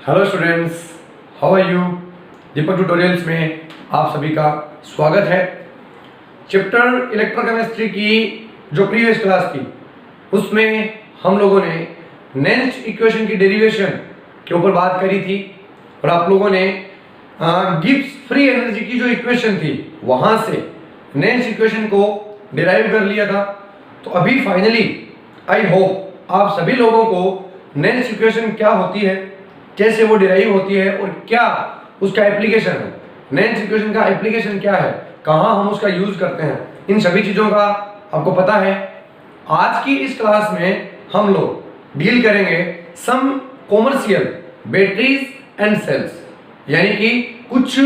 Hello students, how are you. Deepak tutorials में आप सभी का स्वागत है। चैप्टर इलेक्ट्रोकेमिस्ट्री की जो प्रीवियस क्लास थी उसमें हम लोगों ने नेंस्ट इक्वेशन की डेरिवेशन के ऊपर बात करी थी और आप लोगों ने गिब्स फ्री एनर्जी की जो इक्वेशन थी वहां से नेंस्ट इक्वेशन को डिराइव कर लिया था। तो अभी फाइनली आई होप आप सभी लोगों को नेंस्ट इक्वेशन क्या होती है, कैसे वो डिराइव होती है और क्या उसका एप्लीकेशन है, नेंस्ट इक्वेशन का एप्लीकेशन क्या है, कहाँ हम उसका यूज करते हैं, इन सभी चीजों का आपको पता है। आज की इस क्लास में हम लोग डील करेंगे सम कॉमर्शियल बैटरीज एंड सेल्स, यानी कि कुछ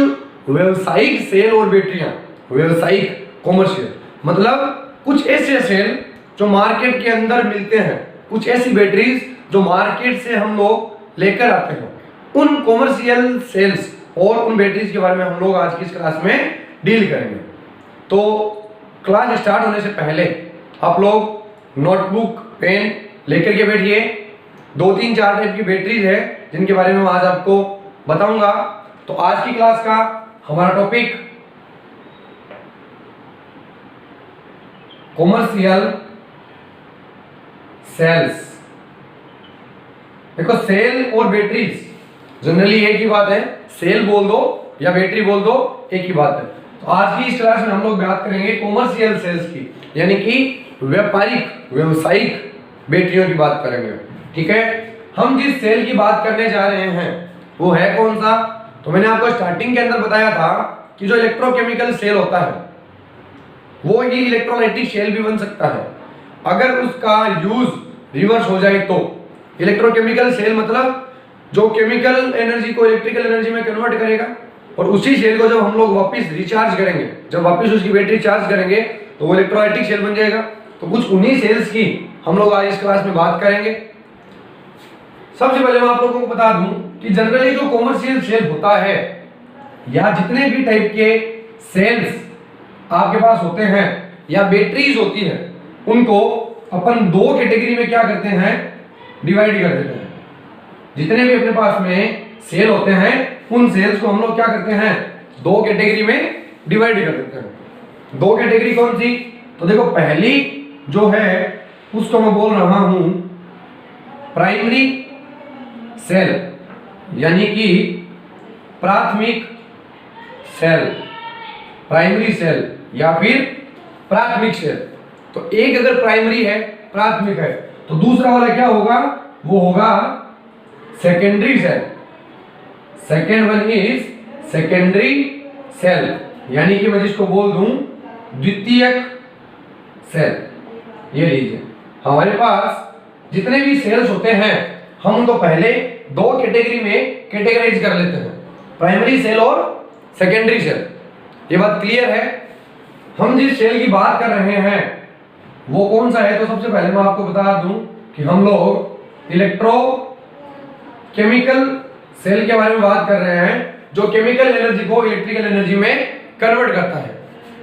व्यवसायिक सेल और बैटरियां। व्यवसायिक कॉमर्शियल मतलब कुछ ऐसे सेल जो मार्केट के अंदर मिलते हैं, कुछ ऐसी बैटरीज जो मार्केट से हम लोग लेकर आते हैं, उन कॉमर्शियल सेल्स और उन बैटरीज के बारे में हम लोग आज की इस क्लास में डील करेंगे। तो क्लास स्टार्ट होने से पहले आप लोग नोटबुक पेन लेकर के बैठिए। 2-3-4 टाइप की बैटरीज है जिनके बारे में आज आपको बताऊंगा। तो आज की क्लास का हमारा टॉपिक कॉमर्शियल सेल्स। देखो, सेल और बैटरीज जनरली एक ही बात है, सेल बोल दो या बैटरी बोल दो, एक ही बात है। तो आज की इस क्लास में हम लोग बात करेंगे कॉमर्शियल सेल्स की, यानी कि व्यापारिक व्यवसायिक बैटरियों की बात करेंगे। ठीक है, हम जिस सेल की बात करने जा रहे हैं वो है कौन सा? तो मैंने आपको स्टार्टिंग के अंदर बताया था कि जो इलेक्ट्रोकेमिकल सेल होता है वो ही इलेक्ट्रोलाइटिक सेल भी बन सकता है अगर उसका यूज रिवर्स हो जाए तो। इलेक्ट्रोकेमिकल सेल मतलब जो केमिकल एनर्जी को इलेक्ट्रिकल एनर्जी में कन्वर्ट करेगा और उसी सेल को जब हम लोग वापस रिचार्ज करेंगे, जब वापस उसकी बैटरी चार्ज करेंगे तो वो इलेक्ट्रोलाइटिक सेल बन जाएगा। तो कुछ उन्हीं सेल्स की हम लोग आज इस क्लास में बात करेंगे। सबसे पहले मैं आप लोगों को बता दूं कि जनरली जो कॉमर्शियल सेल होता है या जितने भी टाइप के सेल्स आपके पास होते हैं या बैटरीज होती है, उनको अपन दो कैटेगरी में क्या करते हैं, डिवाइड कर देते हैं। जितने भी अपने पास में सेल होते हैं उन सेल्स को हम लोग क्या करते हैं, दो कैटेगरी में डिवाइड कर देते हैं। दो कैटेगरी कौन सी? तो देखो, पहली जो है उसको मैं बोल रहा हूं प्राइमरी सेल, यानी कि प्राथमिक सेल, प्राइमरी सेल या फिर प्राथमिक सेल। तो एक अगर प्राइमरी है, प्राथमिक है, तो दूसरा वाला क्या होगा, वो होगा secondary cell. Second one is secondary cell, यानी कि मैं जिसको बोल दूं द्वितीयक सेल। ये लीजिए, हमारे पास जितने भी सेल्स होते हैं हम उनको पहले दो कैटेगरी में कैटेगराइज कर लेते हैं, प्राइमरी सेल और सेकेंडरी सेल। ये बात क्लियर है? हम जिस सेल की बात कर रहे हैं वो कौन सा है? तो सबसे पहले मैं आपको बता दूं कि हम लोग इलेक्ट्रोकेमिकल सेल के बारे में बात कर रहे हैं, जो केमिकल एनर्जी को इलेक्ट्रिकल एनर्जी में कन्वर्ट करता है।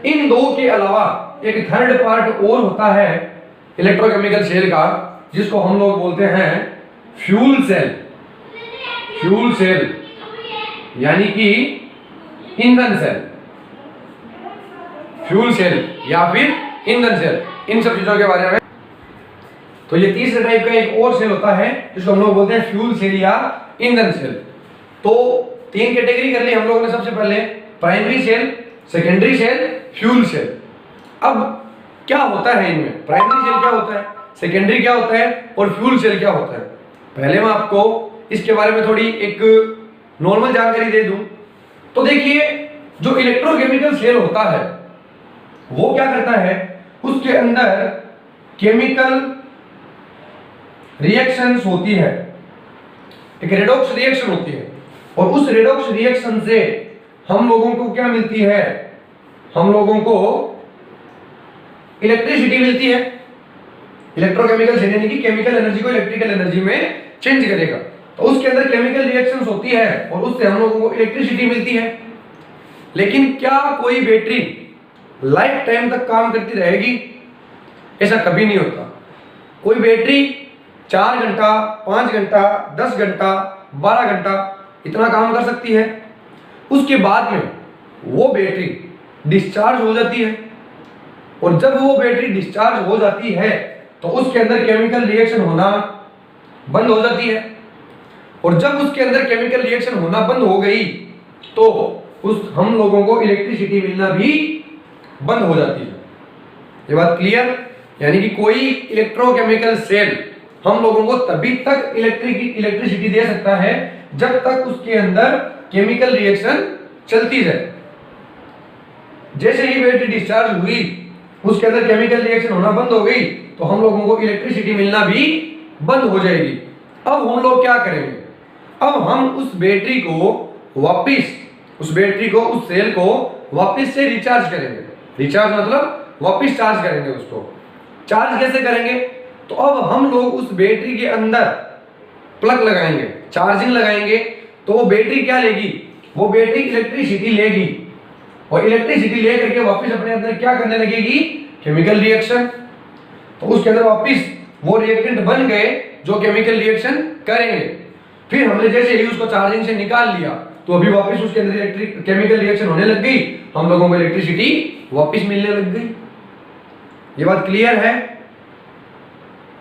इन दो के अलावा एक थर्ड पार्ट और होता है इलेक्ट्रोकेमिकल सेल का, जिसको हम लोग बोलते हैं फ्यूल सेल। फ्यूल सेल यानी कि ईंधन सेल, फ्यूल सेल या फिर ईंधन सेल, इन सब चीजों के बारे में। तो ये तीसरे टाइप का एक और सेल होता है जिसको हम लोग बोलते हैं फ्यूल सेल या ईंधन सेल। तो तीन कैटेगरी कर ली हम लोगों ने, सबसे पहले primary cell, secondary cell, fuel cell. अब क्या होता है इनमें, प्राइमरी सेल क्या होता है, सेकेंडरी क्या होता है और फ्यूल सेल क्या होता है? पहले मैं आपको इसके बारे में थोड़ी एक नॉर्मल जानकारी दे दूं। तो देखिए, जो इलेक्ट्रोकेमिकल सेल होता है वो क्या करता है, उसके अंदर केमिकल रिएक्शंस होती है, एक रेडॉक्स रिएक्शन होती है, और उस रेडॉक्स रिएक्शन से हम लोगों को क्या मिलती है, हम लोगों को इलेक्ट्रिसिटी मिलती है। इलेक्ट्रोकेमिकल सेल यानी कि केमिकल एनर्जी को इलेक्ट्रिकल एनर्जी में चेंज करेगा, तो उसके अंदर केमिकल रिएक्शंस होती है और उससे हम लोगों को इलेक्ट्रिसिटी मिलती है। लेकिन क्या कोई बैटरी लाइफ टाइम तक काम करती रहेगी? ऐसा कभी नहीं होता। कोई बैटरी 4 घंटा, 5 घंटा, 10 घंटा 12 घंटा इतना काम कर सकती है। उसके बाद में वो बैटरी डिस्चार्ज हो जाती है, और जब वो बैटरी डिस्चार्ज हो जाती है तो उसके अंदर केमिकल रिएक्शन होना बंद हो जाती है, और जब उसके अंदर केमिकल रिएक्शन होना बंद हो गई तो उस हम लोगों को इलेक्ट्रिसिटी मिलना भी बंद हो जाती है। ये बात क्लियर? यानी कि कोई इलेक्ट्रोकेमिकल सेल हम लोगों को तभी तक इलेक्ट्रिसिटी दे सकता है जब तक उसके अंदर केमिकल रिएक्शन चलती जाए। जैसे ही बैटरी डिस्चार्ज हुई, उसके अंदर केमिकल रिएक्शन होना बंद हो गई, तो हम लोगों को इलेक्ट्रिसिटी मिलना भी बंद हो जाएगी। अब हम लोग क्या करेंगे? अब हम उस बैटरी को वापस उस सेल को वापस से रिचार्ज करेंगे। रिचार्ज मतलब वापस चार्ज करेंगे उसको। चार्ज कैसे करेंगे? तो अब हम लोग उस बैटरी के अंदर प्लग लगाएंगे, चार्जिंग लगाएंगे, तो वो बैटरी क्या लेगी? वो बैटरी इलेक्ट्रिसिटी लेगी, और इलेक्ट्रिसिटी ले करके वापस अपने अंदर क्या करने लगेगी? Chemical reaction. तो उसके अंदर वापस वो रिएक्टेंट बन गए जो केमिकल रिएक्शन करेंगे। फिर हमने जैसे ही उसको चार्जिंग से निकाल लिया तो अभी वापस उसके अंदर केमिकल रिएक्शन होने लग गई, हम लोगों को इलेक्ट्रिसिटी वापस मिलने लग गई। ये बात क्लियर है?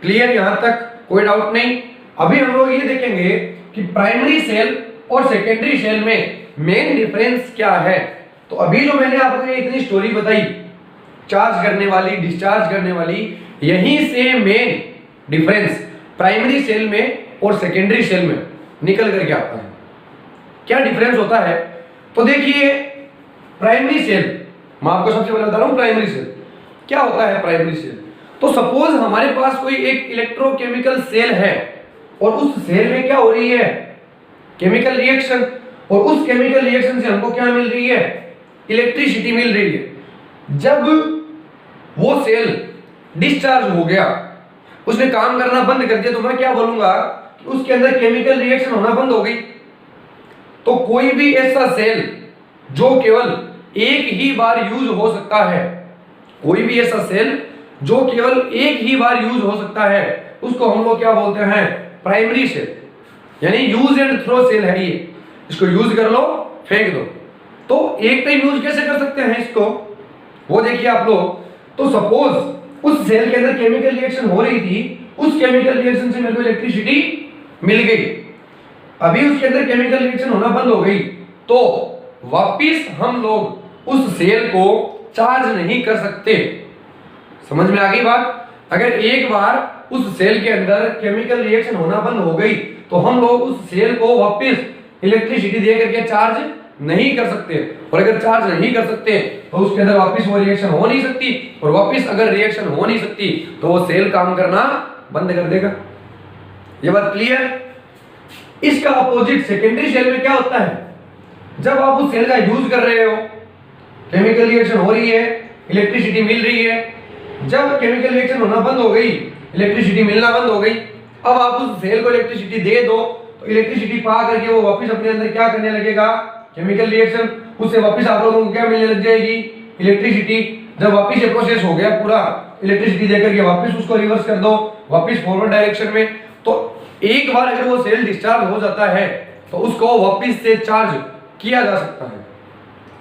क्लियर यहां तक? कोई डाउट नहीं? अभी हम लोग ये देखेंगे कि प्राइमरी सेल और सेकेंडरी सेल में मेन डिफरेंस क्या है। तो अभी जो मैंने आपको ये इतनी स्टोरी बताई, चार्ज करने वाली, डिस्चार्ज करने वाली, यहीं से मेन डिफरेंस प्राइमरी सेल में और सेकेंडरी सेल में निकल करके आता है। क्या डिफरेंस होता है? तो देखिए, प्राइमरी सेल, मैं आपको सबसे पहले बता रहा हूं प्राइमरी सेल क्या होता है। प्राइमरी सेल, तो सपोज हमारे पास कोई एक इलेक्ट्रोकेमिकल सेल है, और उस सेल में क्या हो रही है? केमिकल रिएक्शन, और उस केमिकल रिएक्शन से हमको क्या मिल रही है? इलेक्ट्रिसिटी मिल रही है। जब वो सेल डिस्चार्ज हो गया, उसने काम करना बंद कर दिया, तो मैं क्या बोलूंगा कि उसके अंदर केमिकल रिएक्शन होना बंद हो गई। तो कोई भी ऐसा सेल जो केवल एक ही बार यूज हो सकता है, कोई भी ऐसा सेल जो केवल एक ही बार यूज हो सकता है, उसको हम लोग क्या बोलते हैं? Primary cell. यानी यूज एंड थ्रो सेल है ये, इसको यूज कर लो, फेंक दो। तो एक टाइम यूज कैसे कर सकते हैं इसको, वो देखिए आप लोग। तो सपोज उस सेल के अंदर केमिकल रिएक्शन हो रही थी, उस केमिकल रिएक्शन से मेरे को इलेक्ट्रिसिटी मिल गई। अभी उसके अंदर केमिकल रिएक्शन होना बंद हो गई, तो वापिस हम लोग उस सेल को चार्ज नहीं कर सकते। समझ में आ गई बात? अगर एक बार उस सेल के अंदर केमिकल रिएक्शन होना बंद हो गई, तो हम लोग उस सेल को वापस इलेक्ट्रिसिटी दे करके चार्ज नहीं कर सकते, और अगर चार्ज नहीं कर सकते तो उसके अंदर वापस वो रिएक्शन हो नहीं सकती, और वापस अगर रिएक्शन हो नहीं सकती तो वो सेल काम करना बंद कर देगा। ये बात क्लियर? इसका अपोजिट सेकेंडरी सेल में क्या होता है? जब आप उस सेल का यूज कर रहे हो, केमिकल रिएक्शन हो रही है, इलेक्ट्रिसिटी मिल रही है, जब केमिकल रिएक्शन होना बंद हो गई, इलेक्ट्रिसिटी मिलना बंद हो गई, अब आप उस सेल को इलेक्ट्रिसिटी दे दो, तो इलेक्ट्रिसिटी पा करके वो वापस अपने अंदर क्या करने लगेगा? केमिकल रिएक्शन, उससे वापस आप लोगों को क्या मिलने लग जाएगी? इलेक्ट्रिसिटी। जब वापस ये प्रोसेस हो गया पूरा, इलेक्ट्रिसिटी देकर के वापस उसको रिवर्स कर दो, वापस फॉरवर्ड डायरेक्शन में, तो एक बार अगर वो सेल डिस्चार्ज हो जाता है तो उसको वापस से चार्ज किया जा सकता है।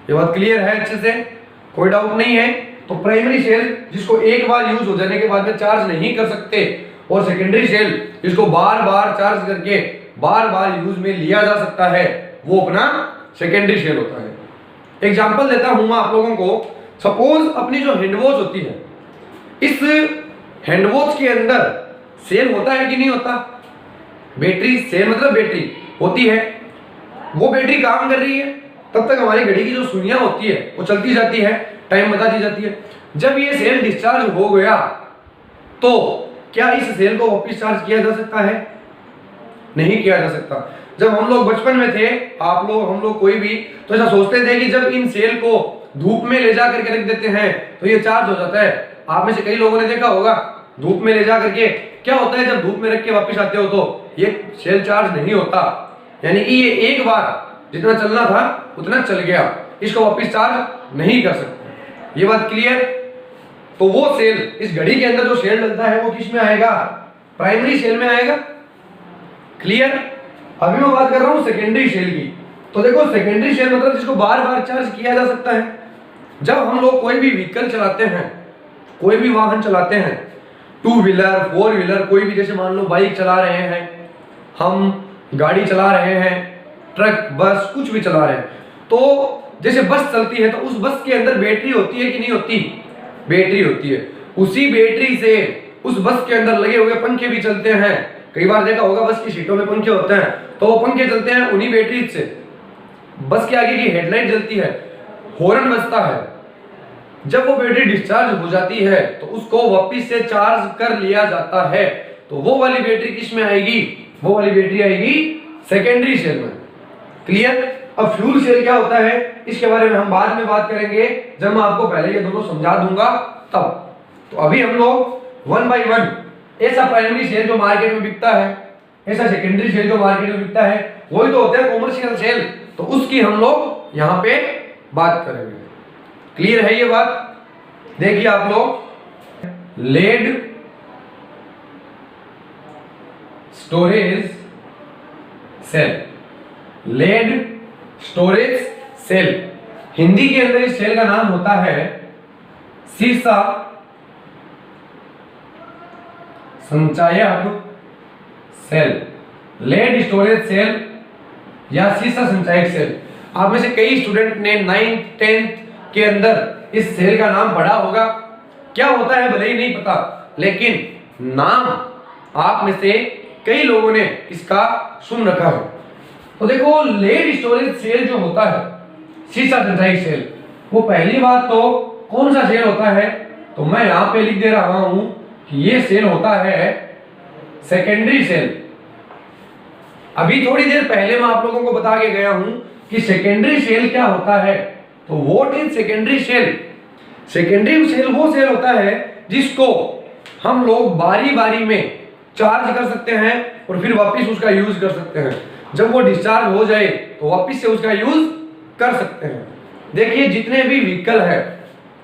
ये बात क्लियर है अच्छे से? कोई डाउट नहीं है? तो प्राइमरी सेल जिसको एक बार यूज हो जाने के बाद में चार्ज नहीं कर सकते, और सेकेंडरी सेल जिसको बार बार चार्ज करके बार बार यूज में लिया जा सकता है, वो अपना सेकेंडरी सेल होता है। एग्जांपल देता हूं मैं आप लोगों को। सपोज अपनी जो हैंडवॉच होती है, इस हैंडवॉच के अंदर सेल होता है कि नहीं होता? बैटरी, सेल मतलब बैटरी होती है। वो बैटरी काम कर रही है, तब तक हमारी घड़ी की जो सुइयां होती है वो चलती जाती है, टाइम बता दी जाती है। जब ये सेल डिस्चार्ज हो गया, तो क्या इस सेल को वापस चार्ज किया जा सकता है? नहीं किया जा सकता। जब हम लोग बचपन में थे, आप लोग, हम लोग कोई भी, तो ऐसा सोचते थे कि जब इन सेल को धूप में ले जा करके रख देते हैं तो ये चार्ज हो जाता है। आप में से कई लोगों ने देखा होगा, धूप में ले जा करके क्या होता है, जब धूप में रख के वापस आते हो तो ये सेल चार्ज नहीं होता। यानी कि ये एक बार जितना चलना था उतना चल गया, इसको वापस चार्ज नहीं कर सकते। ये बात क्लियर? तो वो सेल, इस घड़ी के अंदर जो सेल डलता है वो किस में आएगा? प्राइमरी सेल में आएगा। क्लियर? अभी मैं बात कर रहा हूँ सेकेंडरी शेल की। तो देखो सेकेंडरी शेल मतलब जिसको बार बार चार्ज किया जा सकता है। जब हम लोग कोई भी व्हीकल चलाते हैं, कोई भी वाहन चलाते हैं, 2 व्हीलर 4 व्हीलर कोई भी, जैसे मान लो बाइक चला रहे हैं, हम गाड़ी चला रहे हैं, ट्रक बस कुछ भी चला रहे हैं, तो जैसे बस चलती है तो उस बस के अंदर बैटरी होती है कि नहीं होती? बैटरी होती है। उसी बैटरी से उस बस के अंदर लगे हुए पंखे भी चलते हैं। कई बार देखा होगा बस की सीटों में पंखे होते हैं, तो वो पंखे चलते हैं उन्हीं बैटरी से। बस के आगे की हेडलाइट जलती है, हॉर्न बजता है। जब वो बैटरी डिस्चार्ज हो जाती है तो उसको वापस से चार्ज कर लिया जाता है। तो वो वाली बैटरी किस में आएगी? वो वाली बैटरी आएगी सेकेंडरी सेल में। क्लियर? अब फ्यूल सेल क्या होता है इसके बारे में हम बाद में बात करेंगे, जब मैं आपको पहले ये दोनों समझा दूंगा तब। तो अभी हम लोग 1 बाय 1 ऐसा प्राइमरी सेल जो मार्केट में बिकता है, ऐसा सेकेंडरी सेल जो मार्केट में बिकता है, वही तो होता है कॉमर्शियल सेल। तो उसकी हम लोग यहाँ पे बात करेंगे। क्लियर है ये बात? देखिए आप लोग, lead storage cell, lead storage cell, Hindi के अंदर इस सेल का नाम होता है सीसा संचायक सेल, लेड स्टोरेज सेल या सीसा संचायक सेल। आप में से कई स्टूडेंट ने 9th 10th के अंदर इस सेल का नाम पढ़ा होगा। क्या होता है भले ही नहीं पता, लेकिन नाम आप में से कई लोगों ने इसका सुन रखा है। तो देखो लेड स्टोरेज सेल जो होता है, सीसा संचायक सेल, वो पहली बात तो कौन सा सेल होता है? तो मैं यहां पे लिख दे रहा हूं कि ये सेल होता है सेकेंडरी सेल। अभी थोड़ी देर पहले मैं आप लोगों को बता के गया हूं कि सेकेंडरी सेल क्या होता है। तो what is secondary cell? Secondary cell वो सेल होता है जिसको हम लोग बारी बारी में चार्ज कर सकते हैं और फिर वापस उसका यूज कर सकते हैं। जब वो डिस्चार्ज हो जाए तो वापस से उसका यूज कर सकते हैं। देखिए जितने भी व्हीकल है,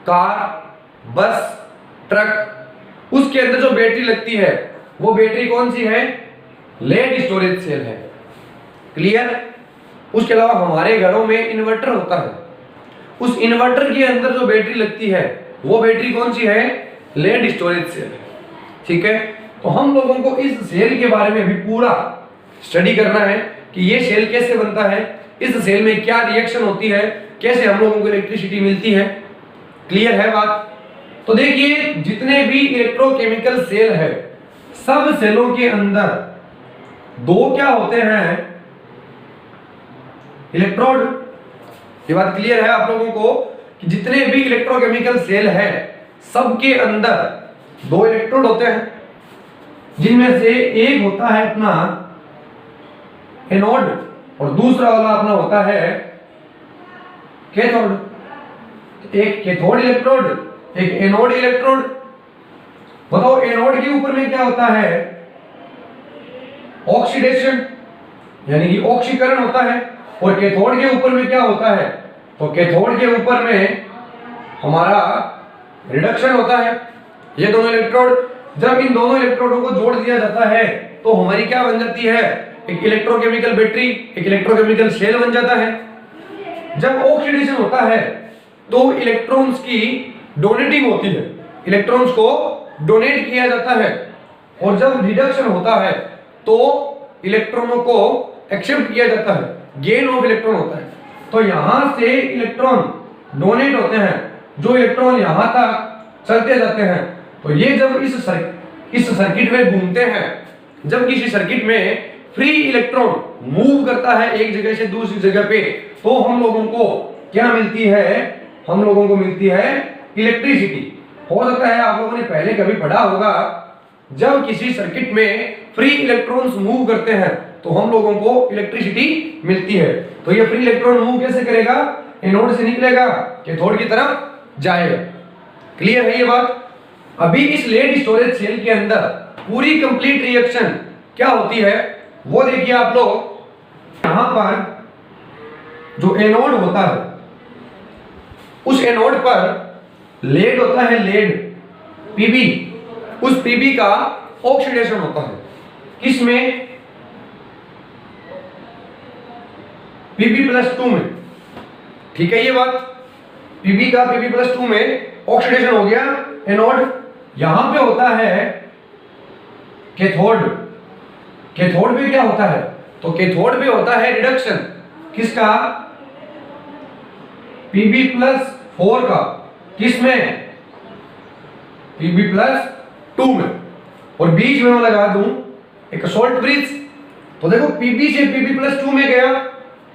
कार, बस, ट्रक, उसके अंदर जो बैटरी लगती है वो बैटरी कौन सी है? लेड स्टोरेज सेल है। क्लियर? उसके अलावा हमारे घरों में इन्वर्टर होता है, उस इन्वर्टर के अंदर जो बैटरी लगती है वो बैटरी कौन सी है? लेड स्टोरेज सेल है। ठीक है, तो हम लोगों को इस सेल के बारे में भी पूरा स्टडी करना है कि ये सेल कैसे बनता है, इस सेल में क्या रिएक्शन होती है, कैसे हम लोगों को इलेक्ट्रिसिटी मिलती है। क्लियर है बात? तो देखिए जितने भी इलेक्ट्रोकेमिकल सेल है, सब सेलों के अंदर दो क्या होते हैं? इलेक्ट्रोड। ये बात क्लियर है आप लोगों को कि जितने भी इलेक्ट्रोकेमिकल सेल है सबके अंदर दो इलेक्ट्रोड होते हैं, जिनमें से एक होता है अपना एनोड और दूसरा वाला अपना होता है कैथोड। एक कैथोड इलेक्ट्रोड, एक एनोड इलेक्ट्रोड। बताओ एनोड के ऊपर में क्या होता है? ऑक्सीडेशन यानी कि ऑक्सीकरण होता है। और कैथोड के ऊपर में क्या होता है? तो कैथोड के ऊपर में हमारा रिडक्शन होता है। ये दोनों इलेक्ट्रोड, जब इन दोनों इलेक्ट्रोडों को जोड़ दिया जाता है तो हमारी क्या बन जाती है? एक इलेक्ट्रोकेमिकल बैटरी, एक इलेक्ट्रोकेमिकल सेल बन जाता है। जब ऑक्सीडेशन होता है तो इलेक्ट्रॉन्स की डोनेटिंग होती है, इलेक्ट्रॉन्स को डोनेट किया जाता है। और जब रिडक्शन होता है तो इलेक्ट्रॉनों को एक्सेप्ट किया जाता है, गेन ऑफ इलेक्ट्रॉन होता है। तो यहां से इलेक्ट्रॉन डोनेट होते हैं, जो इलेक्ट्रॉन यहां तक चलते जाते हैं। तो ये जब इस सर्किट में घूमते हैं, जब किसी सर्किट में फ्री इलेक्ट्रॉन मूव करता है एक जगह से दूसरी जगह पे, तो हम लोगों को क्या मिलती है? हम लोगों को मिलती है इलेक्ट्रिसिटी। हो सकता है आप लोगों ने पहले कभी पढ़ा होगा, जब किसी सर्किट में फ्री इलेक्ट्रॉन्स मूव करते हैं तो हम लोगों को इलेक्ट्रिसिटी मिलती है। तो ये फ्री इलेक्ट्रॉन मूव कैसे करेगा? एनोड से निकलेगा, कैथोड की तरफ जाएगा। क्लियर है ये बात? अभी इस लेड स्टोरेज सेल के अंदर पूरी कंप्लीट रिएक्शन क्या होती है वो देखिए आप लोग। यहां पर जो एनोड होता है, उस एनोड पर लेड होता है, लेड पीबी। उस पीबी का ऑक्सीडेशन होता है। किसमें? Pb+2 में, ठीक है ये बात, Pb का Pb+2 में ऑक्सीडेशन हो गया एनोड। यहां पे होता है कैथोड। कैथोड पे क्या होता है, तो कैथोड पे होता है रिडक्शन किसका, Pb+4 का, किसमें, Pb+2 में। और बीच में मैं लगा दूं एक सॉल्ट ब्रिज, तो देखो Pb से Pb+2 में गया,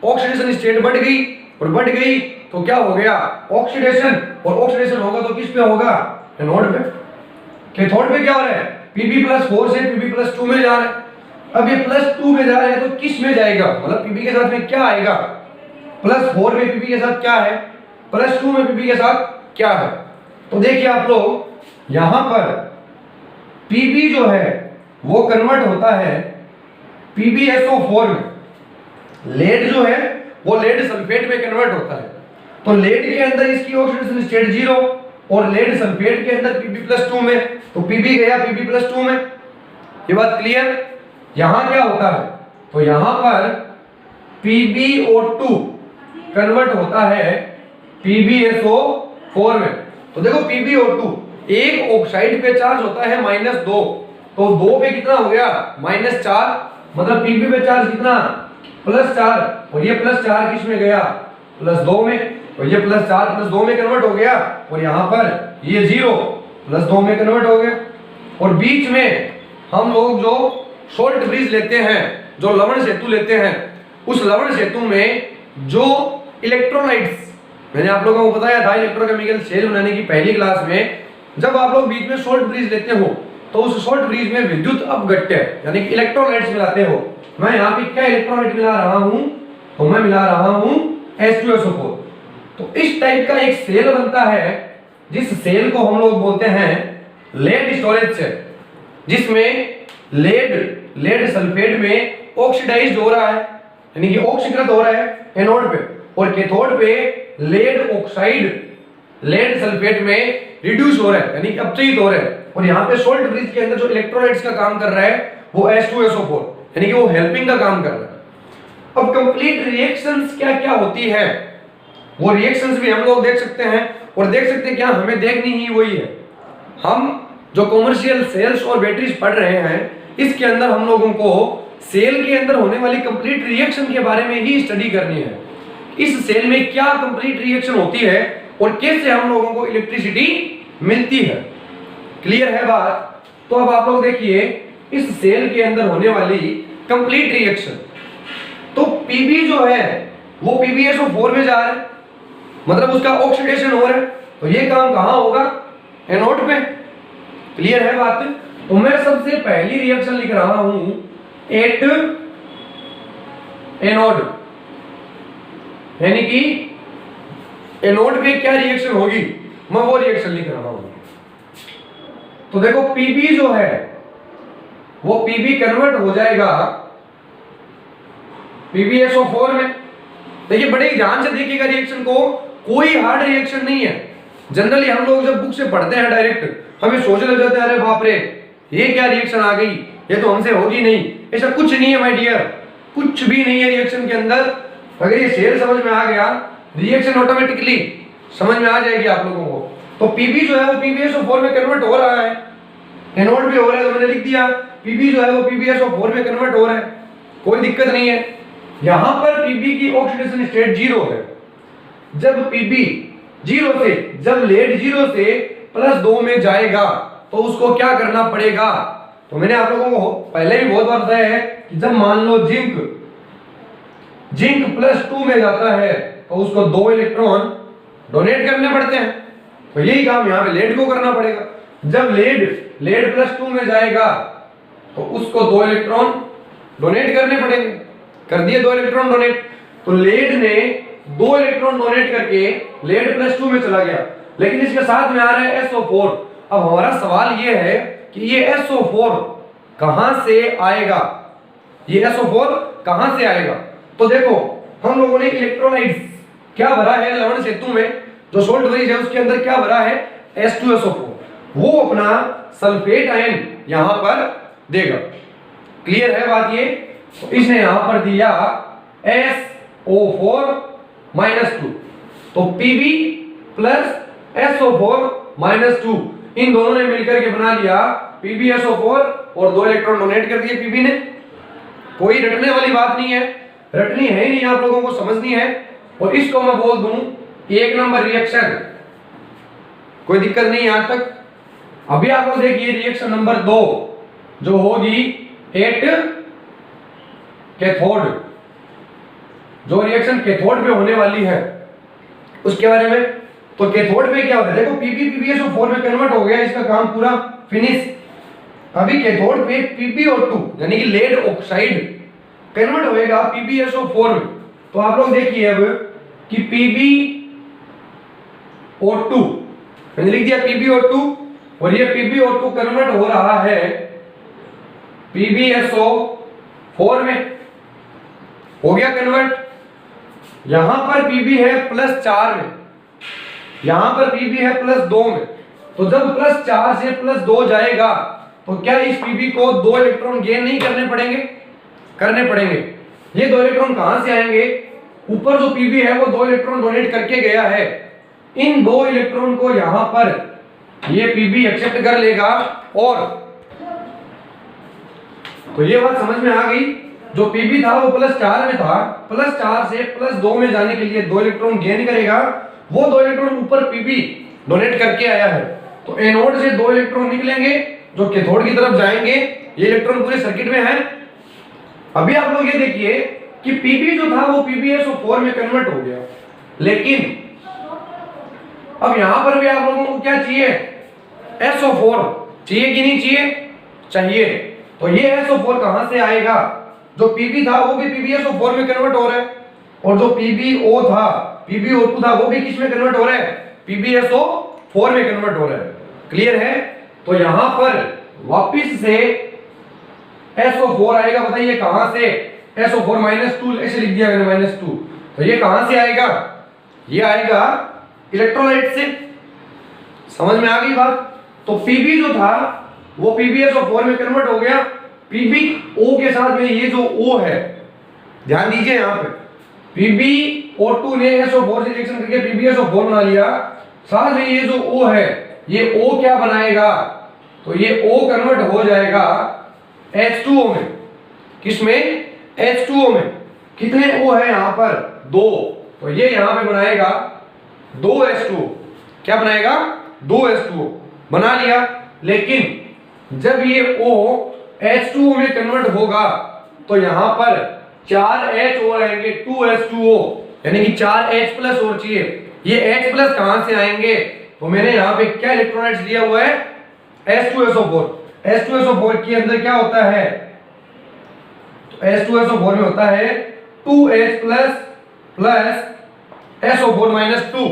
ऑक्सीडेशन स्टेट बढ़ गई, और बढ़ गई तो क्या हो गया, ऑक्सीडेशन, और ऑक्सीडेशन होगा तो किस पे होगा, एनोड पे। कैथोड पे क्या हो रहा है, Pb+4 से Pb+2 में जा रहा है। अब ये +2 में जा रहा है तो किस में जाएगा, मतलब Pb के साथ में क्या आएगा, +4 में Pb के साथ क्या है, +2 में Pb के साथ क्या है। तो देखिए आप लोग यहां पर Pb जो है वो कन्वर्ट होता है PbSO4 में। लेड जो है वो लेड सल्फेट में कन्वर्ट होता है, तो लेड के अंदर इसकी ऑक्सीडेशन स्टेट 0 और लेड सल्फेट के अंदर Pb+2 में, तो Pb गया Pb+2 में। ये बात क्लियर। यहां क्या होता है, तो यहां पर PbO2 कन्वर्ट होता है PbSO4 में। तो देखो PbO2 एक ऑक्साइड पे चार्ज होता है -2, तो 2 पे कितना हो गया, -4, मतलब Pb पे चार्ज कितना, +4, और ये +4 किस में गया, +2 में, तो ये +4 +2 में कन्वर्ट हो गया, और यहाँ पर ये 0 +2 में कन्वर्ट हो गया। और बीच में हम लोग जो सॉल्ट ब्रिज लेते हैं, जो लवण सेतु लेते हैं, उस लवण सेतु में जो इलेक्ट्रोलाइट्स, मैंने आप लोगों को बताया था इलेक्ट्रोकेमिकल सेल बनाने की पहली क्लास में, जब आप लोग बीच में सॉल्ट ब्रिज लेते हो तो उस सॉल्ट ब्रिज में विद्युत अपघट्य यानी कि इलेक्ट्रोलाइट्स मिलाते हो। मैं यहाँ पे क्या इलेक्ट्रोलाइट मिला रहा हूँ, तो मैं मिला रहा हूँ H2SO4। तो इस टाइप का एक सेल बनता है, जिस सेल को हम लोग बोलते हैं लेड स्टोरेज सेल, जिसमें लेड सल्फेट में ऑक्सीडाइज्ड हो रहा है, यानी कि ऑक्सीकृत हो रहा है एनोड पे, और कैथोड पे लेड ऑक्साइड लेड सल्फेट में रिड्यूस हो रहा है, यानी कि अपचयित हो रहा है। और यहाँ पे सॉल्ट ब्रिज के अंदर जो इलेक्ट्रोलाइट्स का काम कर रहा है वो H2SO4, यानी कि वो हेल्पिंग का काम कर रहा है। अब कंप्लीट रिएक्शंस क्या क्या होती है, वो रिएक्शंस भी हम लोग देख सकते हैं, और देख सकते हैं क्या, हमें देखनी ही वही है। हम जो कॉमर्शियल सेल्स और बैटरीज पढ़ रहे हैं, इसके अंदर हम लोगों को सेल के अंदर होने वाली कंप्लीट रिएक्शन के बारे में ही स्टडी करनी है। इस सेल में क्या कंप्लीट रिएक्शन होती है और कैसे हम लोगों को इलेक्ट्रिसिटी मिलती है। क्लियर है बात। तो अब आप लोग देखिए इस सेल के अंदर होने वाली कंप्लीट रिएक्शन, तो Pb जो है वो PbSO4 में जा रहा है, मतलब उसका ऑक्सीडेशन हो रहा है, तो ये काम कहां होगा, एनोड पे। क्लियर है बात। तो मैं सबसे पहली रिएक्शन लिख रहा हूं एट एनोड, यानी कि एनोड पे क्या रिएक्शन होगी, मैं वो रिएक्शन लिख रहा हूं। तो देखो Pb जो है वो Pb कन्वर्ट हो जाएगा PbSO4 में। देखिए बड़े ध्यान से देखिएगा रिएक्शन को, कोई हार्ड रिएक्शन नहीं है। जनरली हम लोग जब बुक से पढ़ते हैं डायरेक्ट हमें सोचने लग जाते हैं अरे बाप रे ये क्या रिएक्शन आ गई, ये तो हमसे होगी नहीं। ऐसा कुछ नहीं है माय डियर, कुछ भी नहीं है रिएक्शन के अंदर। अगर ये सेल समझ में आ गया, रिएक्शन ऑटोमेटिकली समझ में आ जाएगी आप लोगों को। तो Pb जो है वो PbSO4 में कन्वर्ट हो रहा है, एनोड भी हो रहा है, तो मैंने लिख दिया Pb जो है वो PbSO4 में कन्वर्ट हो रहा है, कोई दिक्कत नहीं है। यहां पर Pb की ऑक्सीडेशन स्टेट 0 है। जब Pb 0 से, जब लेड 0 से +2 में जाएगा तो उसको क्या करना पड़ेगा, तो मैंने आप लोगों को पहले भी बहुत बार बताया है कि जब मान लो जिंक +2 में जाता है तो उसको 2 इलेक्ट्रॉन डोनेट करने पड़ते हैं, तो यही काम यहाँ पे लेड को करना पड़ेगा। जब लेड +2 में जाएगा तो उसको 2 इलेक्ट्रॉन डोनेट करने पड़ेंगे, कर दिए 2 इलेक्ट्रॉन डोनेट। तो लेड ने 2 इलेक्ट्रॉन डोनेट करके लेड +2 में चला गया, लेकिन इसके साथ में आ रहा है SO4। अब हमारा सवाल ये है कि ये SO4 कहां से आएगा, ये SO4 कहां से आएगा। तो देखो हम लोगों ने इलेक्ट्रोलाइट्स क्या भरा है लवण सेतु में, जो सोल्ट ब्रिज है उसके अंदर क्या भरा है H2SO4, वो अपना सल्फेट आयन यहां पर देगा। क्लियर है बात ये। तो इसने यहां पर दिया SO4 -2, तो Pb प्लस SO4 -2 इन दोनों ने मिलकर के बना लिया PbSO4 और 2 इलेक्ट्रॉन डोनेट कर दिए Pb ने। कोई रटने वाली बात नहीं है, रटनी है ही नहीं, आप लोगों को समझनी है। और इसको मैं बोल दूं 1 नंबर रिएक्शन, कोई दिक्कत नहीं यहां तक। अभी आप लोग देखिए रिएक्शन नंबर 2 जो होगी एट कैथोड, जो रिएक्शन कैथोड पे होने वाली है उसके बारे में। तो कैथोड पे क्या होता है, देखो PbPbSO4 में कन्वर्ट हो गया, इसका काम पूरा फिनिश। अभी कैथोड पे PbO2 यानी कि लेड ऑक्साइड कन्वर्ट होएगा PbSO4 में। तो आप लोग देखिए अब कि PbO2 मैंने लिख दिया PbO2 और ये PbO2 कन्वर्ट हो रहा है PbSO4 में, हो गया कन्वर्ट। यहां पर Pb है +4 में, यहां पर Pb है +2 में। तो जब +4 से +2 जाएगा तो क्या इस Pb को 2 इलेक्ट्रॉन गेन नहीं करने पड़ेंगे? करने पड़ेंगे। ये 2 इलेक्ट्रॉन कहां से आएंगे? ऊपर जो Pb है वो 2 इलेक्ट्रॉन डोनेट करके गया है, इन 2 इलेक्ट्रॉन को यहां पर ये Pb एक्सेप्ट कर लेगा। और तो ये बात समझ में आ गई, जो Pb था वो +4 में था, +4 से +2 में जाने के लिए 2 इलेक्ट्रॉन गेन करेगा। वो 2 इलेक्ट्रॉन ऊपर Pb डोनेट करके आया है, तो एनोड से 2 इलेक्ट्रॉन निकलेंगे जो कैथोड की तरफ जाएंगे। ये इलेक्ट्रॉन पूरे सर्किट में है। अभी आप लोग ये देखिए कि Pb जो था वो PbSO4 में कन्वर्ट हो गया, लेकिन अब यहां पर भी आप लोगों को क्या चाहिए? SO4 चाहिए कि नहीं चाहिए? चाहिए। तो ये SO4 कहां से आएगा? जो Pb था वो भी PbSO4 में कन्वर्ट हो रहा है, और जो PbO था, PbO2 था, वो भी किस में कन्वर्ट हो रहा है? PbSO4 में कन्वर्ट हो रहा है। क्लियर है? तो यहां पर वापिस से SO4 आएगा। बताइए कहां से? SO4 -2 ऐसे लिख दिया मैंने -2। तो ये कहां से आएगा? ये आएगा इलेक्ट्रोलाइट से। समझ में आ गई बात? तो Pb जो था वो PbSO4 में कन्वर्ट हो गया। PbO के साथ में ये जो O है, ध्यान दीजिए यहां पे, PbO2 ने SO4 से रिएक्शन करके PbSO4 बना लिया। साथ में ये जो O है, ये O क्या बनाएगा? तो ये O कन्वर्ट हो जाएगा H2O में। किसमें? H2O में। कितने O है यहां पर? 2। तो ये यहां पे बनाएगा 2 H2O। क्या बनाएगा? 2 H2O बना लिया। लेकिन जब ये O H2O में कन्वर्ट होगा तो यहां पर 4 H और आएंगे, 2 H2O, यानी कि 4 H प्लस और चाहिए। ये H प्लस कहां से आएंगे? तो मैंने यहां पे क्या इलेक्ट्रोलाइट्स दिया हुआ है? H2SO4। H2SO4 के अंदर क्या होता है? तो H2SO4 में होता है 2H प्लस SO4 -2।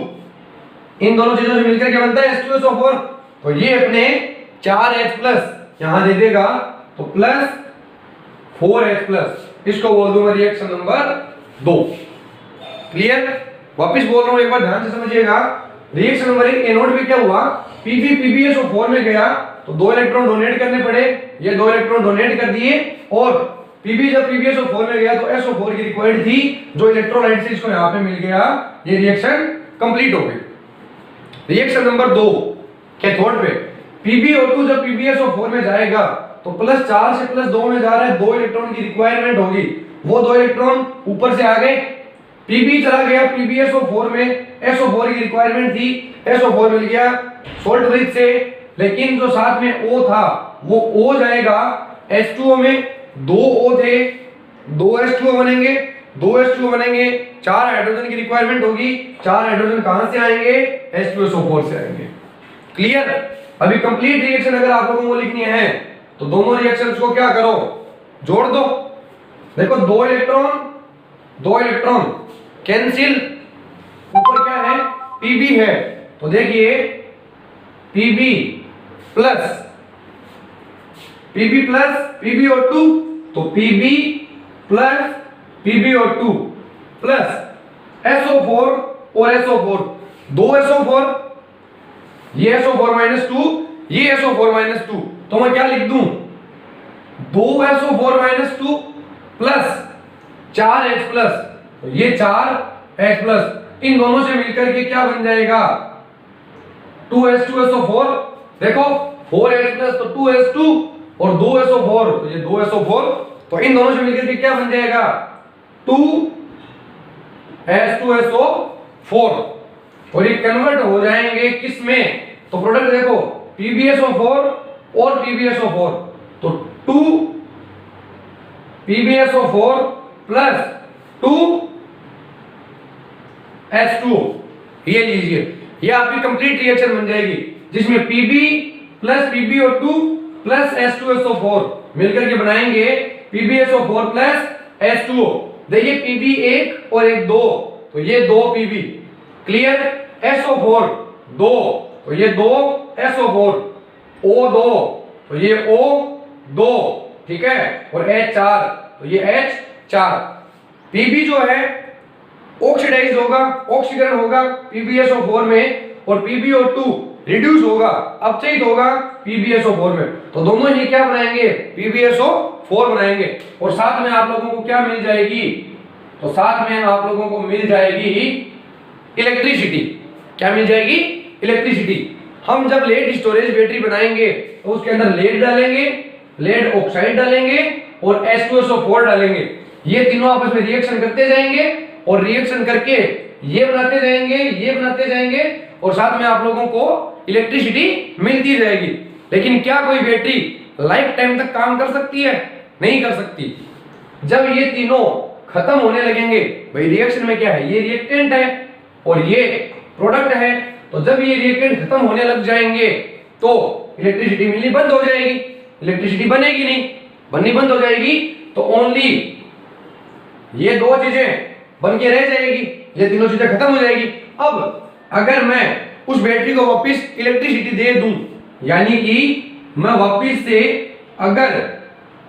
इन दोनों चीजों से मिलकर क्या बनता है? H2SO4। तो ये अपने 4H प्लस यहां दे देगा, तो प्लस 4H प्लस, इसको बोल दूंगा रिएक्शन नंबर 2। क्लियर? वापस बोल रहा हूं, एक बार ध्यान से समझिएगा। रिएक्शन नंबर 1 एनोड पे क्या हुआ? Pb PbSO4 में गया तो 2 इलेक्ट्रॉन डोनेट करने पड़े, ये 2 इलेक्ट्रॉन डोनेट कर दिए। और Pb जब PbSO4 में गया तो SO4 की रिक्वायर्ड थी, जो इलेक्ट्रोलाइट से इसको यहां पे मिल गया। ये रिएक्शन कंप्लीट हो गई। रिएक्शन नंबर 2 कैथोड पे PbO2 जब PbSO4 में जाएगा तो +4 से +2 में जा रहा है, 2 इलेक्ट्रॉन की रिक्वायरमेंट होगी। वो 2 इलेक्ट्रॉन ऊपर से आ गए, Pb चला गया PbSO4 में, SO4 की रिक्वायरमेंट थी, SO4 मिल गया सोल्ट ब्रिज से। लेकिन जो साथ में O था वो O जाएगा H2O में। 2 O थे, 2 H2O बनेंगे, 2 H2O बनेंगे, 4 हाइड्रोजन की रिक्वायरमेंट होगी। 4 हाइड्रोजन कहां से आएंगे? H2SO4 से आएंगे। क्लियर? अभी कंप्लीट रिएक्शन अगर आप लोगों को लिखनी है तो दोनों रिएक्शंस को क्या करो? जोड़ दो। देखो 2 इलेक्ट्रॉन कैंसिल, ऊपर क्या है? Pb है, तो देखिए Pb प्लस PbO2, तो Pb plus PbO2 plus SO4 और SO4, 2 SO4, ये SO4 -2, ये SO4 -2। तो मैं क्या लिख दूं? 2 SO4 -2 प्लस 4H प्लस, तो ये 4H प्लस इन दोनों से मिलकर के क्या बन जाएगा 2H2SO4। देखो 4H प्लस तो 2H2 और 2SO4 तो ये 2SO4 तो इन दोनों से मिलकर के क्या बन जाएगा 2H2SO4 और ये कन्वर्ट हो जाएंगे किस में तो प्रोडक्ट देखो PbSO4 और PbSO4 तो 2 PbSO4 प्लस 2H2O ये लीजिए ये आपकी कंप्लीट रिएक्शन बन जाएगी जिसमें Pb plus PbO2 plus H2SO4 मिलकर के बनाएंगे PbSO4 प्लस H2O। देखिए Pb एक और एक दो तो ये 2 Pb क्लियर SO4 2 तो ये 2 SO4 O2 तो ये O2 ठीक है और H4 तो ये H4 Pb जो है ऑक्सीडाइज होगा ऑक्सीकरण होगा PbSO4 में और PbO2 रिड्यूस होगा अपचयित होगा PbSO4 में तो दोनों ही क्या बनाएंगे PbSO4 बनाएंगे और साथ में आप लोगों को क्या मिल जाएगी तो साथ में आप लोगों को मिल जाएगी इलेक्ट्रिसिटी। क्या मिल जाएगी इलेक्ट्रिसिटी। हम जब लेड स्टोरेज बैटरी बनाएंगे तो उसके अंदर लेड डालेंगे लेड ऑक्साइड डालेंगे और H2SO4 डालेंगे ये तीनों आपस में रिएक्शन करते जाएंगे और रिएक्शन करके ये बनाते जाएंगे और साथ में आप लोगों को इलेक्ट्रिसिटी मिलती जाएगी। लेकिन क्या कोई बैटरी लाइफ टाइम तक काम कर सकती है नहीं कर सकती। जब ये तीनों खत्म होने लगेंगे भाई रिएक्शन में क्या है ये रिएक्टेंट है और ये प्रोडक्ट है तो जब ये रिएक्टेंट खत्म होने लग जाएंगे तो इलेक्ट्रिसिटी मिलनी बंद हो जाएगी इलेक्ट्रिसिटी बनेगी नहीं बननी बंद हो जाएगी तो ओनली ये दो चीजें बन के रह जाएगी ये तीनों चीजें खत्म हो जाएगी। अब अगर मैं उस बैटरी को वापस इलेक्ट्रिसिटी दे दूं यानी कि मैं वापस से अगर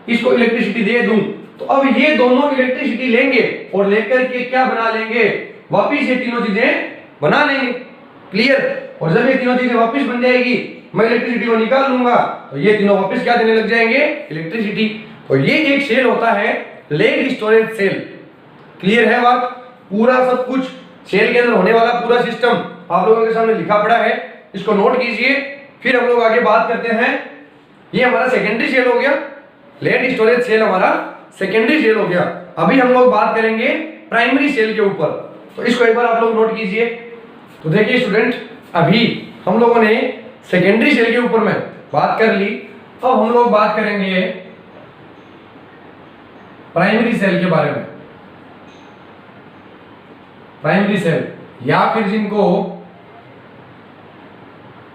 इसको इलेक्ट्रिसिटी दे दूं तो अब ये दोनों इलेक्ट्रिसिटी लेंगे और लेकर के क्या बना लेंगे वापस ये तीनों चीजें बना लेंगे क्लियर। और जब ये तीनों चीजें वापस बन जाएगी मैं इलेक्ट्रिसिटी को निकाल लूंगा तो ये तीनों वापस क्या देने लग जाएंगे इलेक्ट्रिसिटी। तो ये एक सेल होता है लेड स्टोरेज सेल। क्लियर है बात पूरा सब कुछ सेल के अंदर होने वाला पूरा सिस्टम आप लोगों के सामने लिखा पड़ा है इसको नोट कीजिए। फिर हम लोग आगे बात करते हैं ये हमारा सेकेंडरी सेल हो गया लेड स्टोरेज सेल हमारा सेकेंडरी सेल हो गया। अभी हम लोग बात करेंगे प्राइमरी सेल के ऊपर तो इसको एक बार आप लोग नोट कीजिए। तो देखिए स्टूडेंट अभी हम लोगों ने सेकेंडरी सेल के ऊपर में बात कर ली। अब हम लोग बात करेंगे प्राइमरी सेल के बारे में। प्राइमरी सेल या फिर जिनको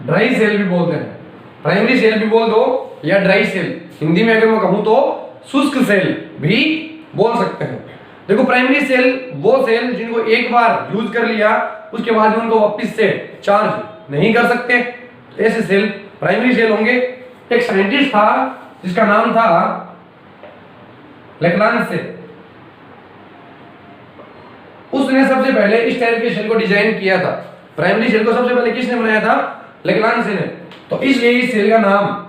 ड्राई सेल भी बोलते हैं प्राइमरी सेल भी बोल दो या ड्राई सेल हिंदी में अगर मैं कहूं तो शुष्क सेल भी बोल सकते हैं। देखो प्राइमरी सेल वो सेल जिनको एक बार यूज कर लिया उसके बाद उनको वापस से चार्ज नहीं कर सकते ऐसे सेल प्राइमरी सेल होंगे। एक साइंटिस्ट था जिसका नाम था लेक्लांस से उसने सबसे पहले इस टाइप के सेल को डिजाइन किया था। प्राइमरी सेल को सबसे पहले किसने बनाया था लेक्लांस ने। तो इसलिए इस सेल का नाम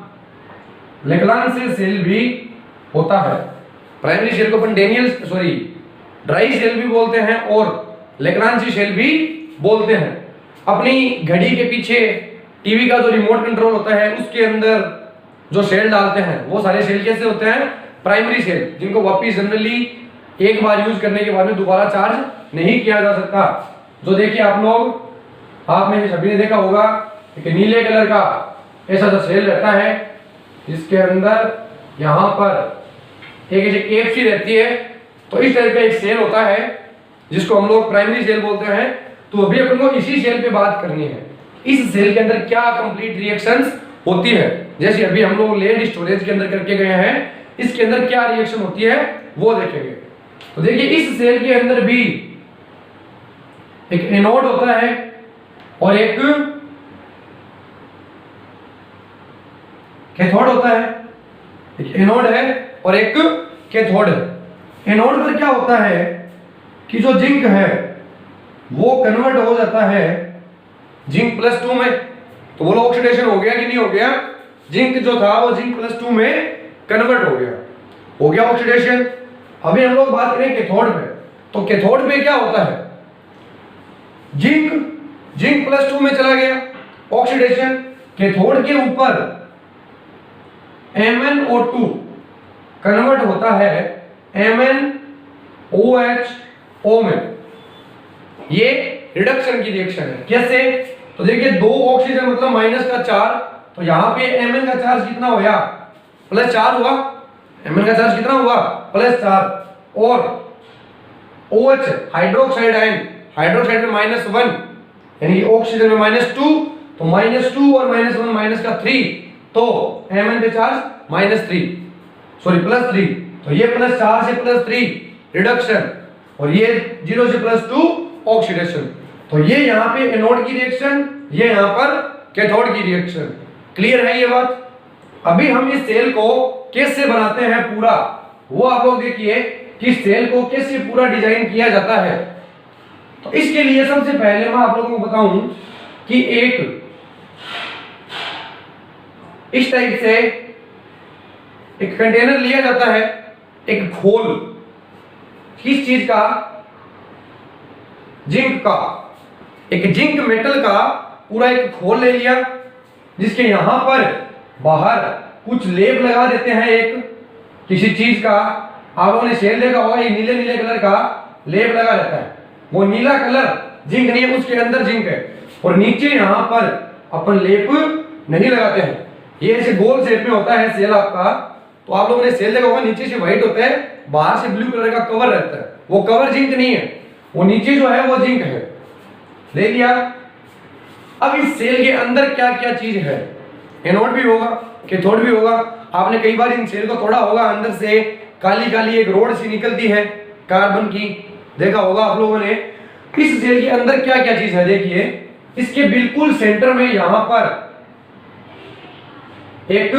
लेक्लांस सेल भी होता है। प्राइमरी सेल को अपन ड्राई सेल भी बोलते हैं और लेक्लांसी सेल भी बोलते हैं। अपनी घड़ी के पीछे टीवी का जो रिमोट कंट्रोल होता है उसके अंदर जो सेल डालते हैं वो सारे सेल कैसे होते हैं प्राइमरी सेल जिनको वापस जनरली एक बार यूज करने के बाद में दोबारा चार्ज नहीं किया जा सकता। जो देखिए आप लोग आप में सभी ने देखा होगा कि नीले कलर का ऐसा जो सेल रहता है जिसके अंदर यहाँ पर एक ऐसी केएफसी रहती है तो इस टाइप का एक सेल होता है जिसको हम लोग प्राइमरी सेल बोलते हैं। तो अभी अपन को इसी सेल पे बात करनी है इस सेल के अंदर क्या कंप्लीट रिएक्शंस होती है। जैसे अभी हम लोग लेड स्टोरेज के अंदर करके गए हैं इसके अंदर क्या रिएक्शन होती है वो देखेंगे। तो देखिए इस सेल के अंदर भी एक एनोड होता है और एक कैथोड होता है। एक एनोड है और एक कैथोड है। एनोड पर क्या होता है कि जो जिंक है वो कन्वर्ट हो जाता है जिंक +2 में। तो बोलो ऑक्सीडेशन हो गया कि नहीं हो गया। जिंक जो था वो जिंक +2 में कन्वर्ट हो गया ऑक्सीडेशन। अभी हम लोग बात करें कैथोड में। तो कैथोड पे क्या होता है, जिंक +2 में चला गया, ऑक्सीडेशन। कैथोड के ऊपर MnO2 कन्वर्ट होता है MnOH में। ये रिडक्शन की रिएक्शन है। कैसे, तो देखिए 2 ऑक्सीजन मतलब -4, तो यहां पे Mn का चार्ज कितना हुआ, +4 हुआ। Mn का चार्ज कितना हुआ, +4। और OH हाइड्रोक्साइड आयन, हाइड्रोक्साइड में -1, यानी ऑक्सीजन में -2, तो -2 और -1 -3, तो Mn पे चार्ज -3, सॉरी +3, तो ये +4 से +3 रिडक्शन, और ये 0 से +2 ऑक्सीडेशन। तो ये यहाँ पे एनोड की रिएक्शन, ये यहाँ पर कैथोड की रिएक्शन। क्लियर है ये बात। अभी हम इस सेल को कैसे बनाते हैं पूरा, वो आप लोग देखिए कि सेल को कैसे पूरा डिजाइन किया जाता है। तो इसके लिए सबसे पहले मैं आप लोगों को बताऊं कि एक इस टाइप से एक कंटेनर लिया जाता है, एक खोल, किस चीज का, जिंक का, एक जिंक मेटल का पूरा एक खोल ले लिया, जिसके यहां पर बाहर कुछ लेप लगा देते हैं, एक किसी चीज का। आप लोगों ने सेल देखा होगा, ये नीले नीले कलर का लेप लगा रहता है, वो नीला कलर जिंक नहीं है, उसके अंदर जिंक है। और नीचे यहां पर अपन लेप नहीं लगाते हैं, ये ऐसे गोल शेप में होता है सेल आपका। तो आप लोगों ने सेल देखा होगा, नीचे से व्हाइट होता है, बाहर से ब्लू कलर का कवर रहता है, वो कवर जिंक नहीं है, वो नीचे जो है वो जिंक है। ले लिया। अब इस सेल के अंदर क्या क्या चीज है, एनोड भी होगा, कैथोड भी होगा। आपने कई बार इन सेल को तोड़ा होगा, अंदर से काली काली एक रोड सी निकलती है कार्बन की, देखा होगा आप लोगों ने। इस सेल के अंदर क्या क्या चीज है, देखिए इसके बिल्कुल सेंटर में यहां पर एक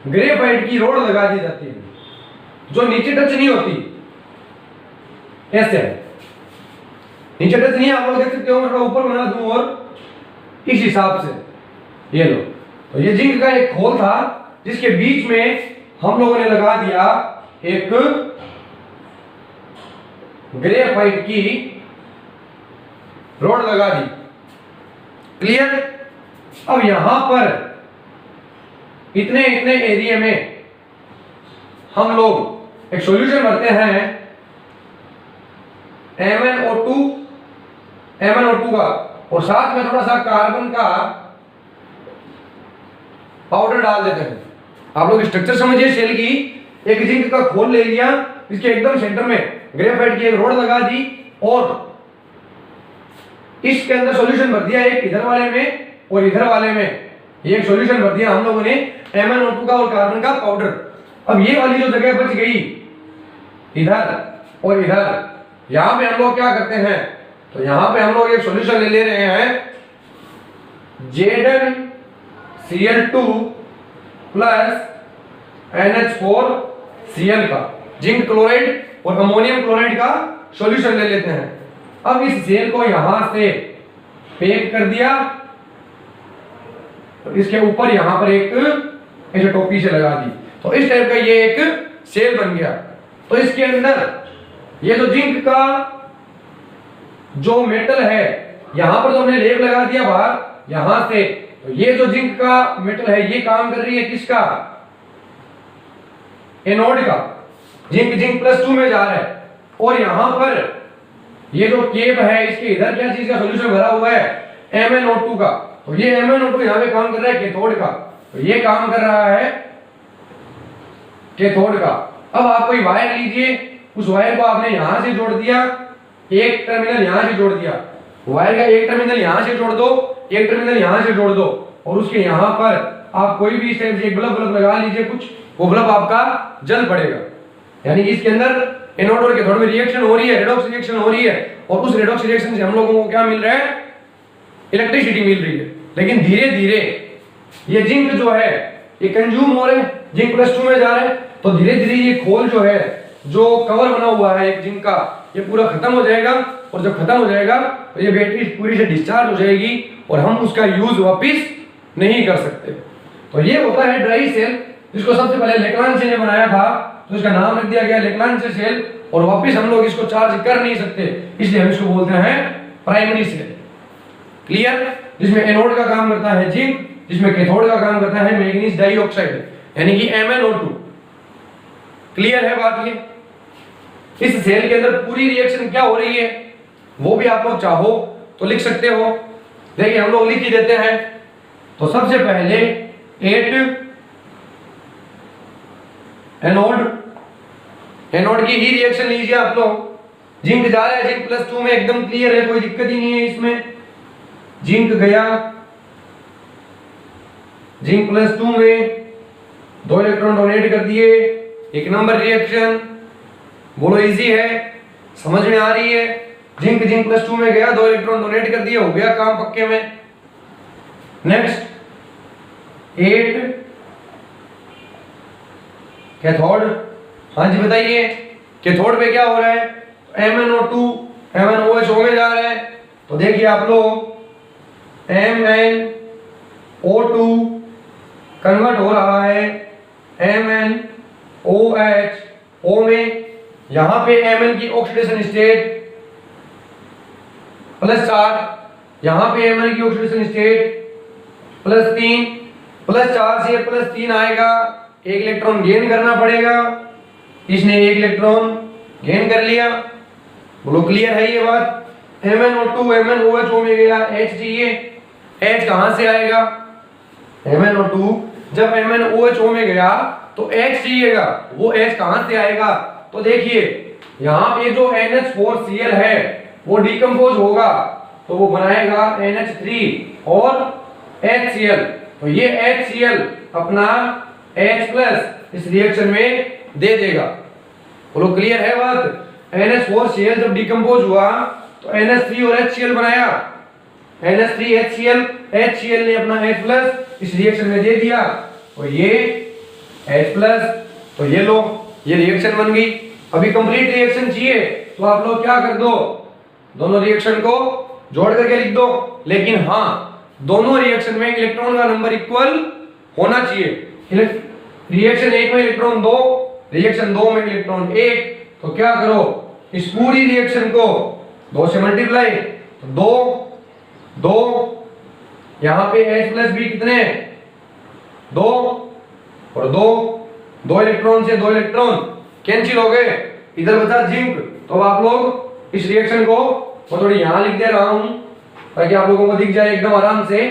ग्रेफाइट की रोड लगा दी जाती है, जो नीचे टच नहीं होती, ऐसे है, नीचे टच नहीं है। आप लोग देख सकते हो, मैं थोड़ा ऊपर बना दूं और इस हिसाब से, ये लो। तो ये जिंक का एक खोल था, जिसके बीच में हम लोगों ने लगा दिया एक ग्रेफाइट की रोड लगा दी। क्लियर। अब यहां पर इतने इतने एरिया में हम लोग एक सॉल्यूशन भरते हैं MnO2 का, और साथ में थोड़ा सा कार्बन का पाउडर डाल देते हैं। आप लोग स्ट्रक्चर समझिए सेल की। एक जिंक का खोल ले लिया, इसके एकदम सेंटर में ग्रेफाइट की एक रोड लगा दी, और इसके अंदर सॉल्यूशन भर दिया, एक इधर वाले में और इधर वाले में ये एक सॉल्यूशन भर दिया हम लोगों ने MnO2 का और कार्बन का पाउडर। अब ये वाली जो जगह बच गई इधर और इधर, यहां पे हम लोग क्या करते हैं, तो यहां पे हम लोग एक सॉल्यूशन ले रहे हैं ZnCl2 प्लस NH4Cl का, जिंक क्लोराइड और अमोनियम क्लोराइड का सॉल्यूशन ले लेते हैं। अब इस सेल को यहां से पैक कर दिया, तो इसके ऊपर यहां पर एक ऐसे टोपी से लगा दी, तो इस टाइप का ये एक सेल बन गया। तो इसके अंदर ये तो जिंक का जो मेटल है, यहां पर तो हमने लेप लगा दिया बाहर यहां से, तो ये जो जिंक का मेटल है ये काम कर रही है किसका, एनोड का। जिंक +2 में जा रहा है, और यहां पर ये जो केप है, इसके इधर क्या चीज का सॉल्यूशन भरा हुआ है, MnO2 का। तो ये MnO2 यहां पे काम कर रहा है कैथोड का, तो ये काम कर रहा है कैथोड का। अब आप कोई वायर लीजिए, उस वायर को आपने यहां से जोड़ दिया, एक टर्मिनल यहां से जोड़ दिया, वायर का एक टर्मिनल यहां से जोड़ दो, एक टर्मिनल यहां से जोड़ दो, और उसके यहां पर आप कोई भी इस टाइप से एक बल्ब लगा लीजिए कुछ, वो बल्ब आपका जल पड़ेगा। यानी कि इसके अंदर एनोड और कैथोड में रिएक्शन हो रही है, रेडॉक्स रिएक्शन हो रही है, और उस रेडॉक्स रिएक्शन से हम लोगों को क्या मिल रहा है, इलेक्ट्रिसिटी मिल रही है। लेकिन धीरे धीरे ये जिंक जो है ये कंज्यूम हो रहे हैं, जिंक +2 में जा रहे हैं, तो धीरे धीरे ये खोल जो है, जो कवर बना हुआ है एक जिंक का, ये पूरा खत्म हो जाएगा। और जब खत्म हो जाएगा तो ये बैटरी पूरी से डिस्चार्ज हो जाएगी, और हम उसका यूज वापिस नहीं कर सकते। तो ये होता है ड्राई सेल, जिसको सबसे पहले लेक्लांचे ने बनाया था तो इसका नाम रख दिया गया लेक्लांचे सेल, और वापस हम लोग इसको चार्ज कर नहीं सकते, इसलिए हम इसको बोलते हैं प्राइमरी सेल। क्लियर? जिसमें एनोड का काम करता है जिंक, जिसमें कैथोड का काम करता है मैंगनीज डाइऑक्साइड यानी कि MnO2। क्लियर है बात? ये इस सेल के अंदर पूरी रिएक्शन क्या हो रही है वो भी आप लोग चाहो तो लिख सकते हो। देखिए हम लोग लिख ही देते हैं। तो सबसे पहले 8 एनोड की ही रिएक्शन लीजिए आप लोग। जिंक जा रहा है जिंक +2 में, एकदम क्लियर है, कोई दिक्कत ही नहीं है इसमें। जिंक गया जिंक +2 में, 2 इलेक्ट्रॉन डोनेट कर दिए, 1 नंबर रिएक्शन। बोलो इजी है, समझ में आ रही है? जिंक +2 में गया, 2 इलेक्ट्रॉन डोनेट कर दिए, हो गया काम पक्के में। Next 8 cathode. हाँ जी बताइए, कैथोड पे क्या हो रहा है? MnO2 MnOH में जा रहा है। तो देखिए आप लोग MnO2 कन्वर्ट हो रहा है MnOH O में। यहां पे Mn की ऑक्सीडेशन स्टेट +4, यहां पे Mn की ऑक्सीडेशन स्टेट +3, +4 से +3 आएगा, 1 इलेक्ट्रॉन गेन करना पड़ेगा। इसने 1 इलेक्ट्रॉन गेन कर लिया। बोलो क्लियर है ये बात? MnO2 MnOH O में गया, H चाहिए। H कहां से आएगा? MnO2 जब MnOH O में गया तो H चाहिएगा, वो H कहां से आएगा? तो देखिए यहां पे जो NH4Cl है वो डिकम्पोज होगा तो वो बनाएगा NH3 और HCl। तो ये HCl अपना H+ इस रिएक्शन में दे देगा। बोलो क्लियर है बात? NH4Cl जब डिकम्पोज हुआ तो NH3 और HCl बनाया। NH3 HCl ने अपना H+ इस रिएक्शन में दे दिया, और ये H+, तो ये लो ये रिएक्शन बन गई। अभी कंप्लीट रिएक्शन चाहिए तो आप लोग क्या कर दो, दोनों रिएक्शन को जोड़ करके लिख दो। लेकिन हाँ, दोनों रिएक्शन में इलेक्ट्रॉन का नंबर इक्वल होना चाहिए। रिएक्शन 1 में इलेक्ट्रॉन 2, रिएक्शन 2 में इलेक्ट्रॉन 1। तो क्या करो, इस पूरी रिएक्शन को 2 से मल्टीप्लाई, तो 2 यहां पे H+ भी कितने 2 और 2 इलेक्ट्रॉन से 2 इलेक्ट्रॉन कैंसिल हो गए, इधर बचा जिंक। तो आप लोग इस रिएक्शन को मैं थोड़ी यहां लिख दे रहा हूं ताकि आप लोगों को दिख जाए एकदम आराम से।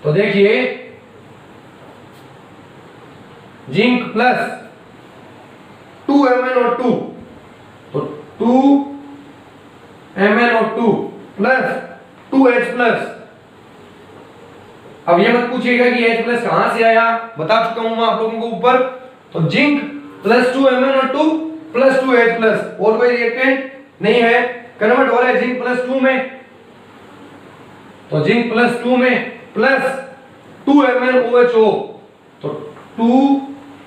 तो देखिए जिंक + 2 MnO2, तो 2 MnO2 + 2H+। अब ये मत पूछिएगा कि H+ कहां से आया, बता चुका हूं मैं आप लोगों को ऊपर। तो जिंक + 2 MnO2 + 2H+, और कोई रिएक्टेंट नहीं है, कन्वर्ट हो रहा है जिंक +2 में। तो जिंक +2 में प्लस 2 MnOHO, तो 2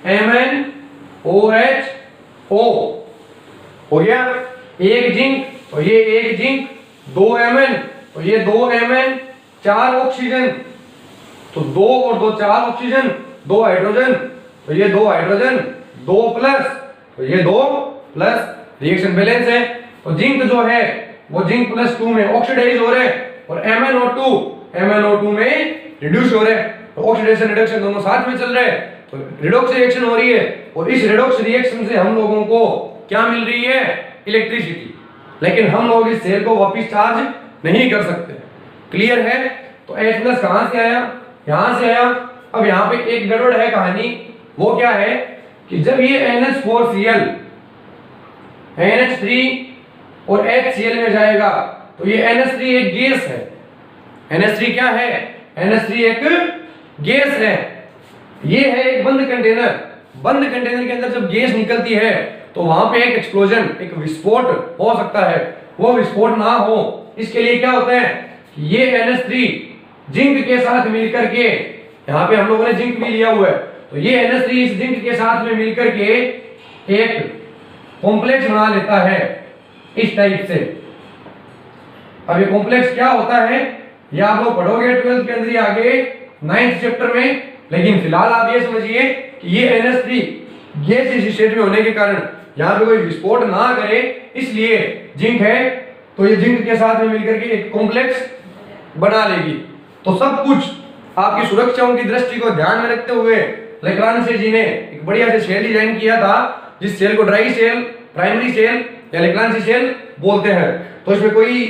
MnOHO हो गया। 1 जिंक, तो ये 1 जिंक, 2 Mn, तो ये 2 Mn, 4 ऑक्सीजन, तो 2 और 2 4 ऑक्सीजन, 2 हाइड्रोजन, तो ये 2 हाइड्रोजन, 2 प्लस, तो ये 2 प्लस, रिएक्शन बैलेंस है। तो जिंक जो है वो जिंक +2 में ऑक्सीडाइज हो रहे हैं और MnO2 में रिड्यूस हो रहे हैं। तो ऑक्सीडेशन रिडक्शन दोनों साथ में चल रहे हैं, तो रिडॉक्स रिएक्शन हो रही है, और इस रिडॉक्स रिएक्शन से हम लोगों को क्या मिल रही है? इलेक्ट्रिसिटी। लेकिन हम लोग इस सेल को वापस चार्ज नहीं कर सकते। क्लियर है? तो H+ कहां से आया? यहां से आया। अब यहां पे एक गड़बड़ है कहानी, वो क्या है कि जब ये NH4Cl NH3 और HCl में जाएगा तो ये NH3 एक गैस है। NH3 क्या है? NH3 एक गैस है। ये है एक बंद कंटेनर। बंद कंटेनर के अंदर जब गैस निकलती है तो वहां पे एक एक्सप्लोजन, एक विस्फोट हो सकता है। वो विस्फोट ना हो इसके लिए क्या होता है कि ये NH3 जिंक के साथ मिलकर के, यहाँ पे हम लोगों ने जिंक भी लिया हुआ है, तो ये NH3 इस जिंक के साथ में मिलकर के एक कॉम्प्लेक्स बना लेता है इस टाइप से। अब ये कॉम्प्लेक्स क्या होता है ये आप लोग पढ़ोगे 12th के अंदर आगे 9th चैप्टर में। लेकिन फिलहाल आप ये समझिए कि ये NH3 गैस स्टेट में होने के कारण यहाँ पे कोई विस्फोट ना करे, इसलिए जिंक है तो ये जिंक के साथ में मिलकर के एक कॉम्प्लेक्स बना लेगी। तो सब कुछ आपकी सुरक्षाओं की दृष्टि को ध्यान में रखते हुए लेक्रांसी जी ने एक बढ़िया से सेल डिजाइन किया था, जिस सेल को ड्राई सेल, प्राइमरी सेल या लेक्रांसी सेल बोलते हैं। तो इसमें कोई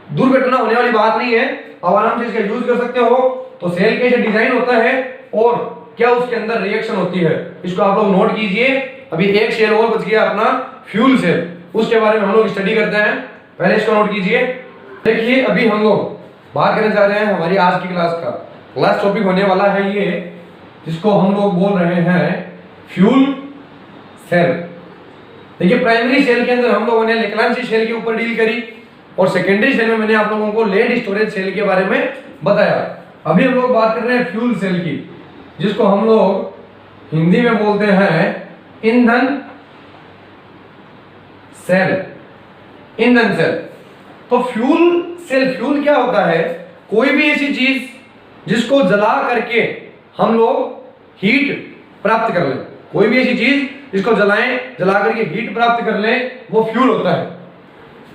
दुर्घटना होने वाली बात नहीं है, आप आराम से इसका यूज कर सकते हो। तो सेल कैसे डिजाइन होता है और क्या उसके अंदर रिएक्शन होती है, इसको आप लोग नोट कीजिए। अभी एक सेल और बच गया अपना फ्यूल सेल, उसके बारे में हम लोग स्टडी करते हैं, पहले इसको नोट कीजिए। देखिए अभी हम लोग बात करने जा रहे हैं हमारी आज की क्लास टॉपिक होने वाला है ये, जिसको हम लोग बोल रहे हैं फ्यूल सेल। देखिए प्राइमरी सेल के अंदर हम लोगों ने लेक्रांसी सेल के ऊपर डील करी और सेकेंडरी सेल में मैंने आप लोगों को लेड स्टोरेज सेल के बारे में बताया। अभी हम लोग बात कर रहे हैं फ्यूल सेल की, जिसको हम लोग हिंदी में बोलते हैं ईंधन सेल। ईंधन सेल तो फ्यूल सेल, फ्यूल क्या होता है? कोई भी ऐसी चीज जिसको जला करके हम लोग हीट प्राप्त कर लें, कोई भी ऐसी चीज जिसको जला करके हीट प्राप्त कर लें, वो फ्यूल होता है।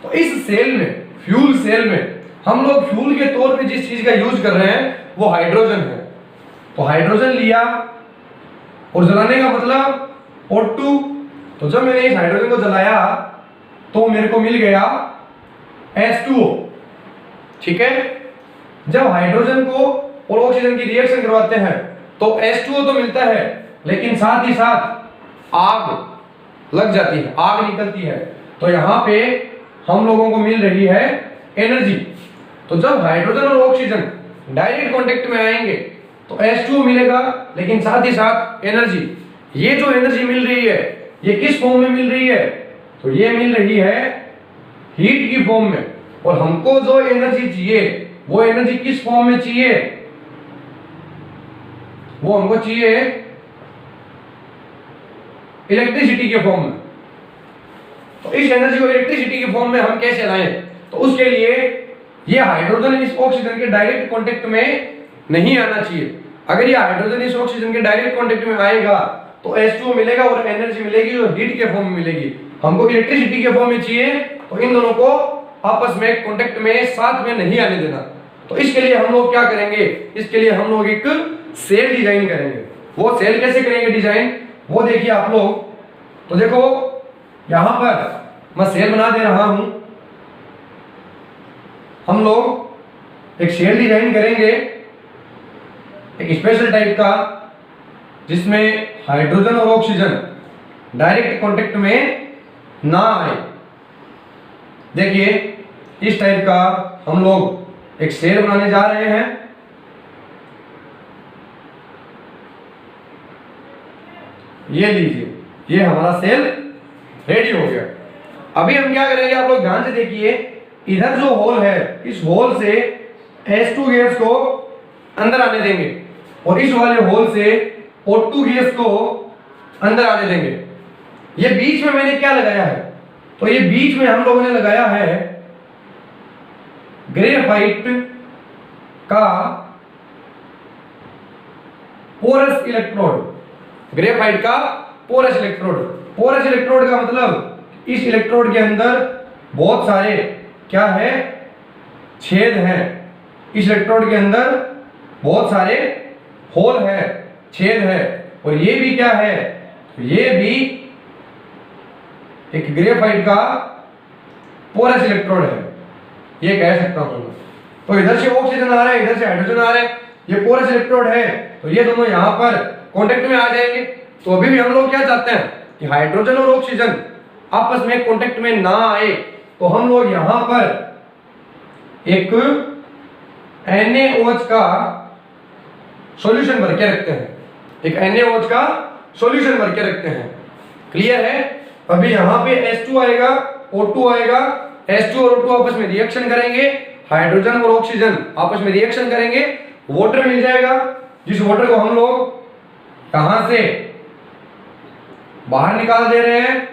तो इस सेल में, फ्यूल सेल में हम लोग फ्यूल के तौर पे जिस चीज का यूज कर रहे हैं वो हाइड्रोजन है। तो हाइड्रोजन लिया और जलाने का मतलब O2। तो जब मैंने इस हाइड्रोजन को जलाया तो मेरे को मिल गया H2O, ठीक है। जब हाइड्रोजन को और ऑक्सीजन की रिएक्शन करवाते हैं तो H2O तो मिलता है, लेकिन साथ ही साथ आग लग जाती है, आग निकलती है। तो यहाँ पे हम लोगों को मिल रही है एनर्जी। तो जब हाइड्रोजन और ऑक्सीजन डायरेक्ट कांटेक्ट में आएंगे तो H2O मिलेगा, लेकिन साथ ही साथ एनर्जी। ये जो एनर्जी मिल रही है ये किस फॉर्म में मिल रही है? तो ये मिल रही है हीट की फॉर्म में। और हमको जो एनर्जी चाहिए वो एनर्जी किस फॉर्म में चाहिए? वो हमको चाहिए इलेक्ट्रिसिटी के फॉर्म में। तो इस एनर्जी को इलेक्ट्रिसिटी के फॉर्म में हम कैसे लाएं? तो उसके लिए ये हाइड्रोजन इस ऑक्सीजन के डायरेक्ट कांटेक्ट में नहीं आना चाहिए। अगर ये हाइड्रोजन इस ऑक्सीजन के डायरेक्ट कांटेक्ट में आएगा तो H2O मिलेगा और एनर्जी मिलेगी जो हीट के फॉर्म में मिलेगी। हमको इलेक्ट्रिसिटी के फॉर्म में चाहिए, तो इन दोनों को आपस में कांटेक्ट में साथ में नहीं आने देना। तो इसके लिए हम लोग क्या करेंगे? इसके लिए हम लोग एक सेल डिजाइन करेंगे। वो सेल कैसे करेंगे डिजाइन, वो देखिए आप लोग। तो देखो यहां पर मैं सेल बना दे रहा हूं। हम लोग एक सेल डिजाइन करेंगे एक स्पेशल टाइप का, जिसमें हाइड्रोजन और ऑक्सीजन डायरेक्ट कांटेक्ट में ना आए। देखिए इस टाइप का हम लोग एक सेल बनाने जा रहे हैं। ये लीजिए, ये हमारा सेल रेडी हो गया। अभी हम क्या करेंगे, आप लोग ध्यान से देखिए। इधर जो होल है, इस होल से H2 गैस को अंदर आने देंगे और इस वाले होल से O2 गैस को अंदर आने देंगे। ये बीच में मैंने क्या लगाया है? तो ये बीच में हम लोगों ने लगाया है ग्रेफाइट का पोरस इलेक्ट्रोड। ग्रेफाइट का पोरस इलेक्ट्रोड। पोरस इलेक्ट्रोड का मतलब इस इलेक्ट्रोड के अंदर बहुत सारे क्या है? छेद हैं। इस इलेक्ट्रोड के अंदर बहुत सारे होल है, छेद है। और ये भी क्या है? ये भी एक ग्रेफाइट का पोरस इलेक्ट्रोड है, ये कह सकता हूं। तो इधर से ऑक्सीजन आ रहा है, इधर से हाइड्रोजन आ रहा है, ये पोरस इलेक्ट्रोड है। तो ये दोनों यहां पर कांटेक्ट में आ जाएंगे। तो अभी भी हम लोग क्या चाहते हैं कि हाइड्रोजन और ऑक्सीजन आपस में कांटेक्ट में ना आए। तो हम लोग यहां पर एक NaOH का सॉल्यूशन भर के रखते हैं। एक NaOH का सॉल्यूशन भर के रखते हैं। क्लियर है? अभी यहां पे H2 आएगा, O2 आएगा। H2 और O2 आपस में रिएक्शन करेंगे, हाइड्रोजन और ऑक्सीजन आपस में रिएक्शन करेंगे, वाटर मिल जाएगा, जिस वाटर को हम लोग यहां से बाहर निकाल दे रहे हैं।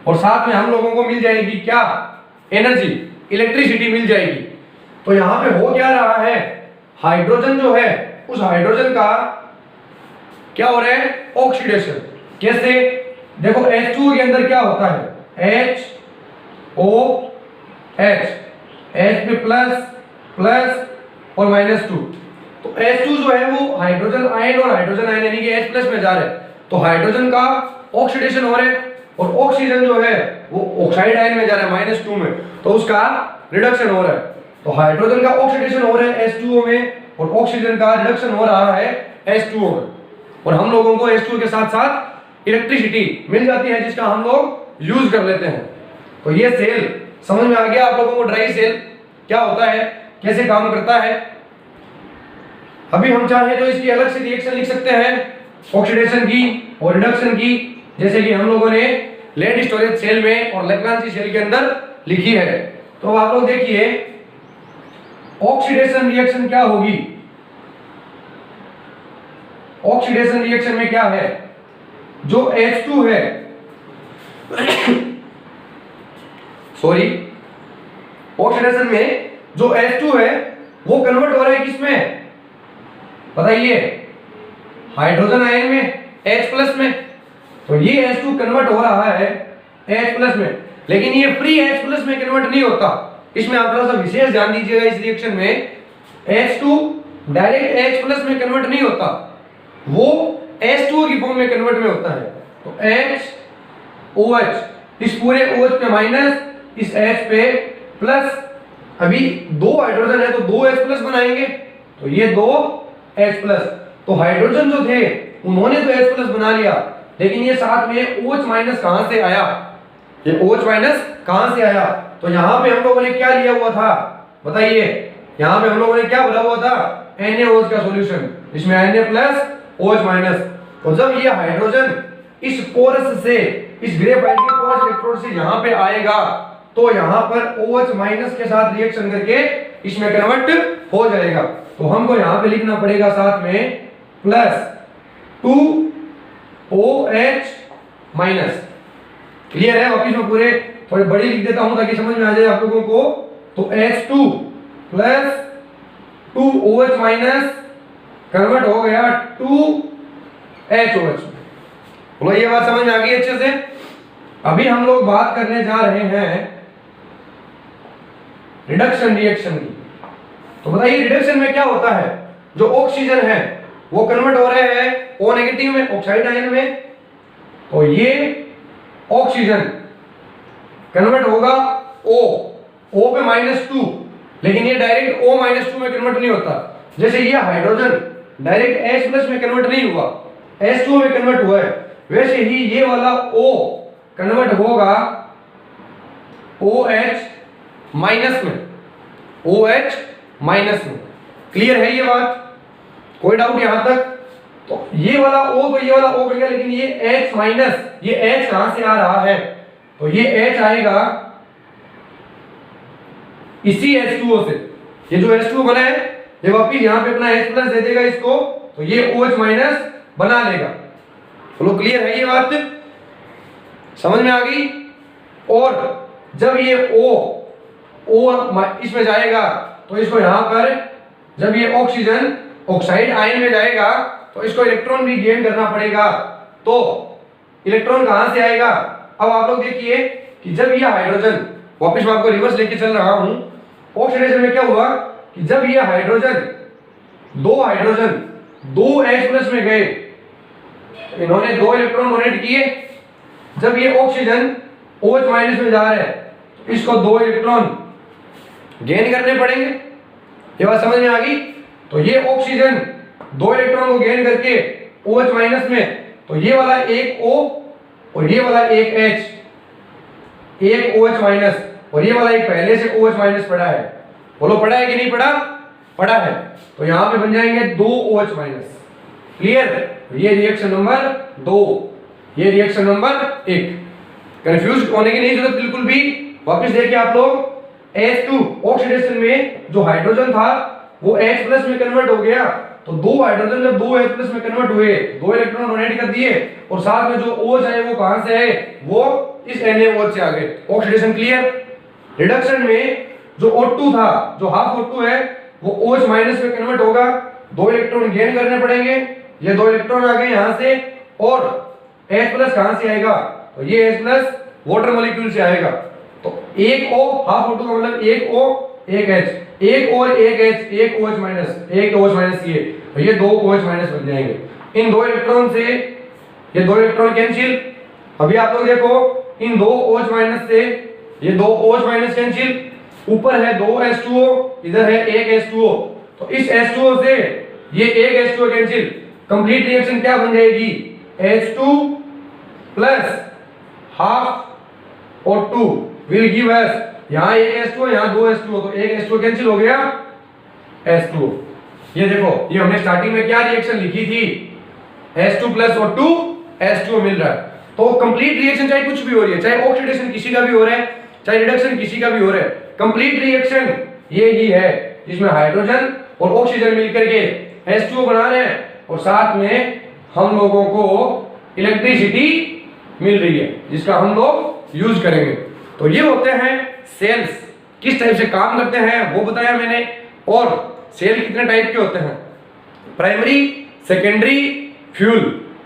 और साथ में हम लोगों को मिल जाएगी क्या? एनर्जी, इलेक्ट्रिसिटी मिल जाएगी। तो यहां पे हो क्या रहा है? हाइड्रोजन जो है, उस हाइड्रोजन का क्या हो रहा है, ऑक्सीडेशन। कैसे, देखो H2 के अंदर क्या होता है, HOH, H पे प्लस प्लस और -2। तो H2 जो है वो हाइड्रोजन आयन और हाइड्रोजन आयन यानी कि H+ में जा रहे हैं, तो हाइड्रोजन का ऑक्सीडेशन हो रहा है और ऑक्सीजन जो है वो ऑक्साइड आयन में जा रहा है -2 में, तो उसका रिडक्शन हो रहा है। तो हाइड्रोजन का ऑक्सीडेशन हो रहा है H2O में और ऑक्सीजन का रिडक्शन हो रहा है H2O में, और हम लोगों को H2O के साथ साथ इलेक्ट्रिसिटी मिल जाती है जिसका हम लोग यूज कर लेते हैं। तो ये सेल समझ में आ गया आप लोगों को, ड्राई सेल क्या होता है, कैसे काम करता है। अभी हम चाहें तो इसकी अलग से रिएक्शन लिख सकते हैं, ऑक्सीडेशन की और रिडक्शन की, जैसे कि हम लोगों ने लेड स्टोरेज सेल में और लेग्रांजी सेल के अंदर लिखी है। तो आप लोग देखिए ऑक्सीडेशन रिएक्शन क्या होगी, ऑक्सीडेशन रिएक्शन में क्या है, जो H2 है सॉरी, ऑक्सीडेशन में जो H2 है वो कन्वर्ट हो रहा है किसमें बताइए, हाइड्रोजन आयन में, H+ में। तो ये H2 कन्वर्ट हो रहा है H+ में, लेकिन ये फ्री H+ में कन्वर्ट नहीं होता। इसमें आप थोड़ा सा विशेष ध्यान दीजिएगा, इस रिएक्शन में H2 डायरेक्ट H+ में कन्वर्ट नहीं होता, वो H2O की फॉर्म में कन्वर्ट में होता है। तो HOH, इस पूरे OH पे माइनस, इस H पे प्लस, अभी दो हाइड्रोजन है तो दो H+ बनाएंगे, तो ये दो H+। तो हाइड्रोजन जो थे उन्होंने तो H+ बना लिया, लेकिन ये साथ में OH- कहां से आया, ये OH- कहां से आया, तो यहां पे हम लोगों ने क्या लिया हुआ था बताइए, यहां पे हम लोगों ने क्या भरा हुआ था, NaOH का सॉल्यूशन, इसमें Na+ OH-। तो जब ये हाइड्रोजन इस पोरस से, इस ग्रेफाइट के पोरस इलेक्ट्रोड से यहां पे आएगा, तो यहां पर OH- के साथ रिएक्शन करके इसमें कन्वर्ट हो जाएगा। तो हमको यहां पे लिखना पड़ेगा साथ में +2OH-। क्लियर है, वापिस में पूरे थोड़ी बड़ी लिख देता हूं ताकि समझ में आ जाए आप लोगों को। तो H2 + 2OH- कन्वर्ट हो गया 2HOH। बोलो ये बात समझ में आ गई अच्छे से। अभी हम लोग बात करने जा रहे हैं रिडक्शन रिएक्शन की। तो बताइए रिडक्शन में क्या होता है, जो ऑक्सीजन है वो कन्वर्ट हो रहे हैं O- में, ऑक्साइड आयन में, तो ये ऑक्सीजन कन्वर्ट होगा O पे -2, लेकिन ये डायरेक्ट O-2 में कन्वर्ट नहीं होता। जैसे ये हाइड्रोजन डायरेक्ट H+ में कन्वर्ट नहीं हुआ, H2 में कन्वर्ट हुआ है, वैसे ही ये वाला O कन्वर्ट होगा OH- में, OH- में। क्लियर है ये बात, कोई डाउट यहां तक? तो ये वाला O तो ये वाला O बन गया, लेकिन ये H-, ये H कहां से आ रहा है, तो ये H आएगा इसी H2O से। ये जो H2O बना है ये वापिस यहाँ पे अपना H+ दे देगा इसको, तो ये OH- बना लेगा। बोलो क्लियर है ये बात, समझ में आ गई? और जब ये O इसमें जाएगा तो इसको यहाँ पर, जब ये ऑक्सीजन ऑक्साइड आयन में जाएगा तो इसको इलेक्ट्रॉन भी गेन करना पड़ेगा। तो इलेक्ट्रॉन कहां से आएगा, अब आप लोग देखिए कि जब ये हाइड्रोजन, वापस मैं आपको रिवर्स लेके चल रहा हूं, ऑक्सीडेशन में क्या हुआ कि जब ये हाइड्रोजन दो H+ में गए, इन्होंने 2 इलेक्ट्रॉन डोनेट किए, जब ये ऑक्सीजन OH- में जा रहा है इसको 2 इलेक्ट्रॉन गेन करने पड़ेंगे। ये बात समझ में आ गई? तो ये ऑक्सीजन 2 इलेक्ट्रॉन को गेन करके OH- में, तो ये वाला एक O और ये वाला एक H, एक OH- और ये वाला एक पहले से OH- पड़ा है। बोलो पड़ा है कि नहीं पड़ा? पड़ा है। तो यहां पे बन जाएंगे 2 OH-। क्लियर? ये रिएक्शन नंबर 2, ये रिएक्शन नंबर 1। कंफ्यूज होने की नहीं जरूरत बिल्कुल भी। वापस देखिए आप लोग, H2 ऑक्सीडेशन में जो हाइड्रोजन था वो H+ में कन्वर्ट हो गया, तो दो हाइड्रोजन जब 2 H+ में कन्वर्ट हुए, 2 इलेक्ट्रॉन डोनेट कर दिए, और साथ में जो OH है वो कहां से है, वो इस NaOH से आ गए। Oxidation clear. रिडक्शन में जो O2 था, जो हाफ O2 है, वो OH- में कन्वर्ट होगा, 2 इलेक्ट्रॉन गेन करने पड़ेंगे, ये 2 इलेक्ट्रॉन आ गए यहां से, और H प्लस कहां से आएगा, तो ये H प्लस वाटर मॉलिक्यूल से आएगा। तो एक O हाफ O2 का मतलब एक O एक H, एक और एक H, एक OH माइनस, एक OH माइनस, ये तो ये 2 OH माइनस बन जाएंगे। इन 2 इलेक्ट्रॉन से ये 2 इलेक्ट्रॉन कैंसिल। अभी आप लोग देखो इन 2 OH माइनस से ये 2 OH माइनस कैंसिल, ऊपर है 2 H2O, इधर है 1 H2O, तो इस H2O से ये 1 H2O कैंसिल, कंप्लीट रिएक्शन क्या बन जाएगी, H2 plus half O2 will give us, यहां 1 H2O यहां 2 H2O, तो 1 H2O कैंसिल हो गया H2O। ये देखो ये हमने स्टार्टिंग में क्या रिएक्शन लिखी थी, H2 प्लस O2 H2O मिल रहा है। तो कंप्लीट रिएक्शन चाहे कुछ भी हो रही है, चाहे ऑक्सीडेशन किसी का भी हो रहा है, चाहे रिडक्शन किसी का भी हो रहा है, कंप्लीट रिएक्शन ये ही है जिसमें हाइड्रोजन और ऑक्सीजन मिलकर के H2O बना रहे हैं, और साथ में हम लोगों को इलेक्ट्रिसिटी मिल रही है जिसका हम लोग यूज करेंगे। तो ये होते हैं सेल्स, किस टाइप से काम करते हैं वो बताया मैंने। और सेल कितने टाइप के होते हैं, प्राइमरी, सेकेंडरी, फ्यूल।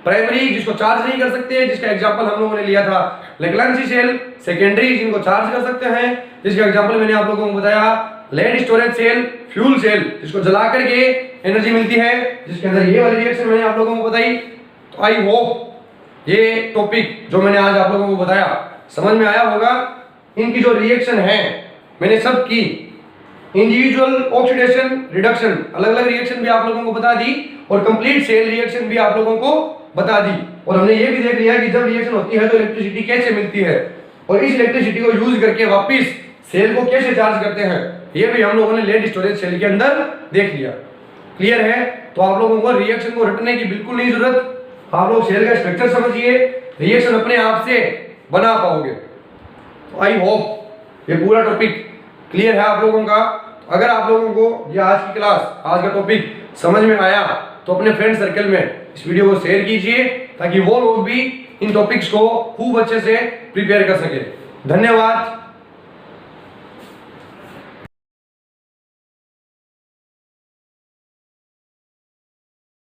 प्राइमरी जिसको चार्ज नहीं कर सकते, जिसका एग्जांपल हम लोगों ने लिया था लेग्रांजी सेल। सेकेंडरी जिनको चार्ज कर सकते हैं, जिसका एग्जांपल मैंने आप लोगों को बताया lead storage cell. Fuel cell जिसको जला करके एनर्जी मिलती है, जिसके अंदर ये वाली रिएक्शन मैंने आप लोगों को बताई। तो आई होप ये टॉपिक जो मैंने आज आप लोगों को बताया समझ में आया होगा। इनकी जो रिएक्शन है मैंने सब की, इंडिविजुअल ऑक्सीडेशन, रिडक्शन, अलग अलग रिएक्शन भी आप लोगों को बता दी, और कंप्लीट सेल रिएक्शन भी आप लोगों को बता दी। और हमने ये भी देख लिया कि जब रिएक्शन होती है तो इलेक्ट्रिसिटी कैसे मिलती है, और इस इलेक्ट्रिसिटी को यूज करके वापस सेल को कैसे चार्ज करते हैं, ये भी हम लोगों ने लेड स्टोरेज सेल के अंदर देख लिया। क्लियर है? तो आप लोगों को रिएक्शन को रटने की बिल्कुल नहीं जरूरत, आप लोग सेल का स्ट्रक्चर समझिए, रिएक्शन अपने आप से बना पाओगे। तो आई होप ये पूरा टॉपिक क्लियर है आप लोगों का। अगर आप लोगों को ये आज की क्लास, आज का टॉपिक समझ में आया तो अपने फ्रेंड सर्कल में इस वीडियो को शेयर कीजिए, ताकि वो लोग भी इन टॉपिक्स को खूब अच्छे से प्रिपेयर कर सके। धन्यवाद।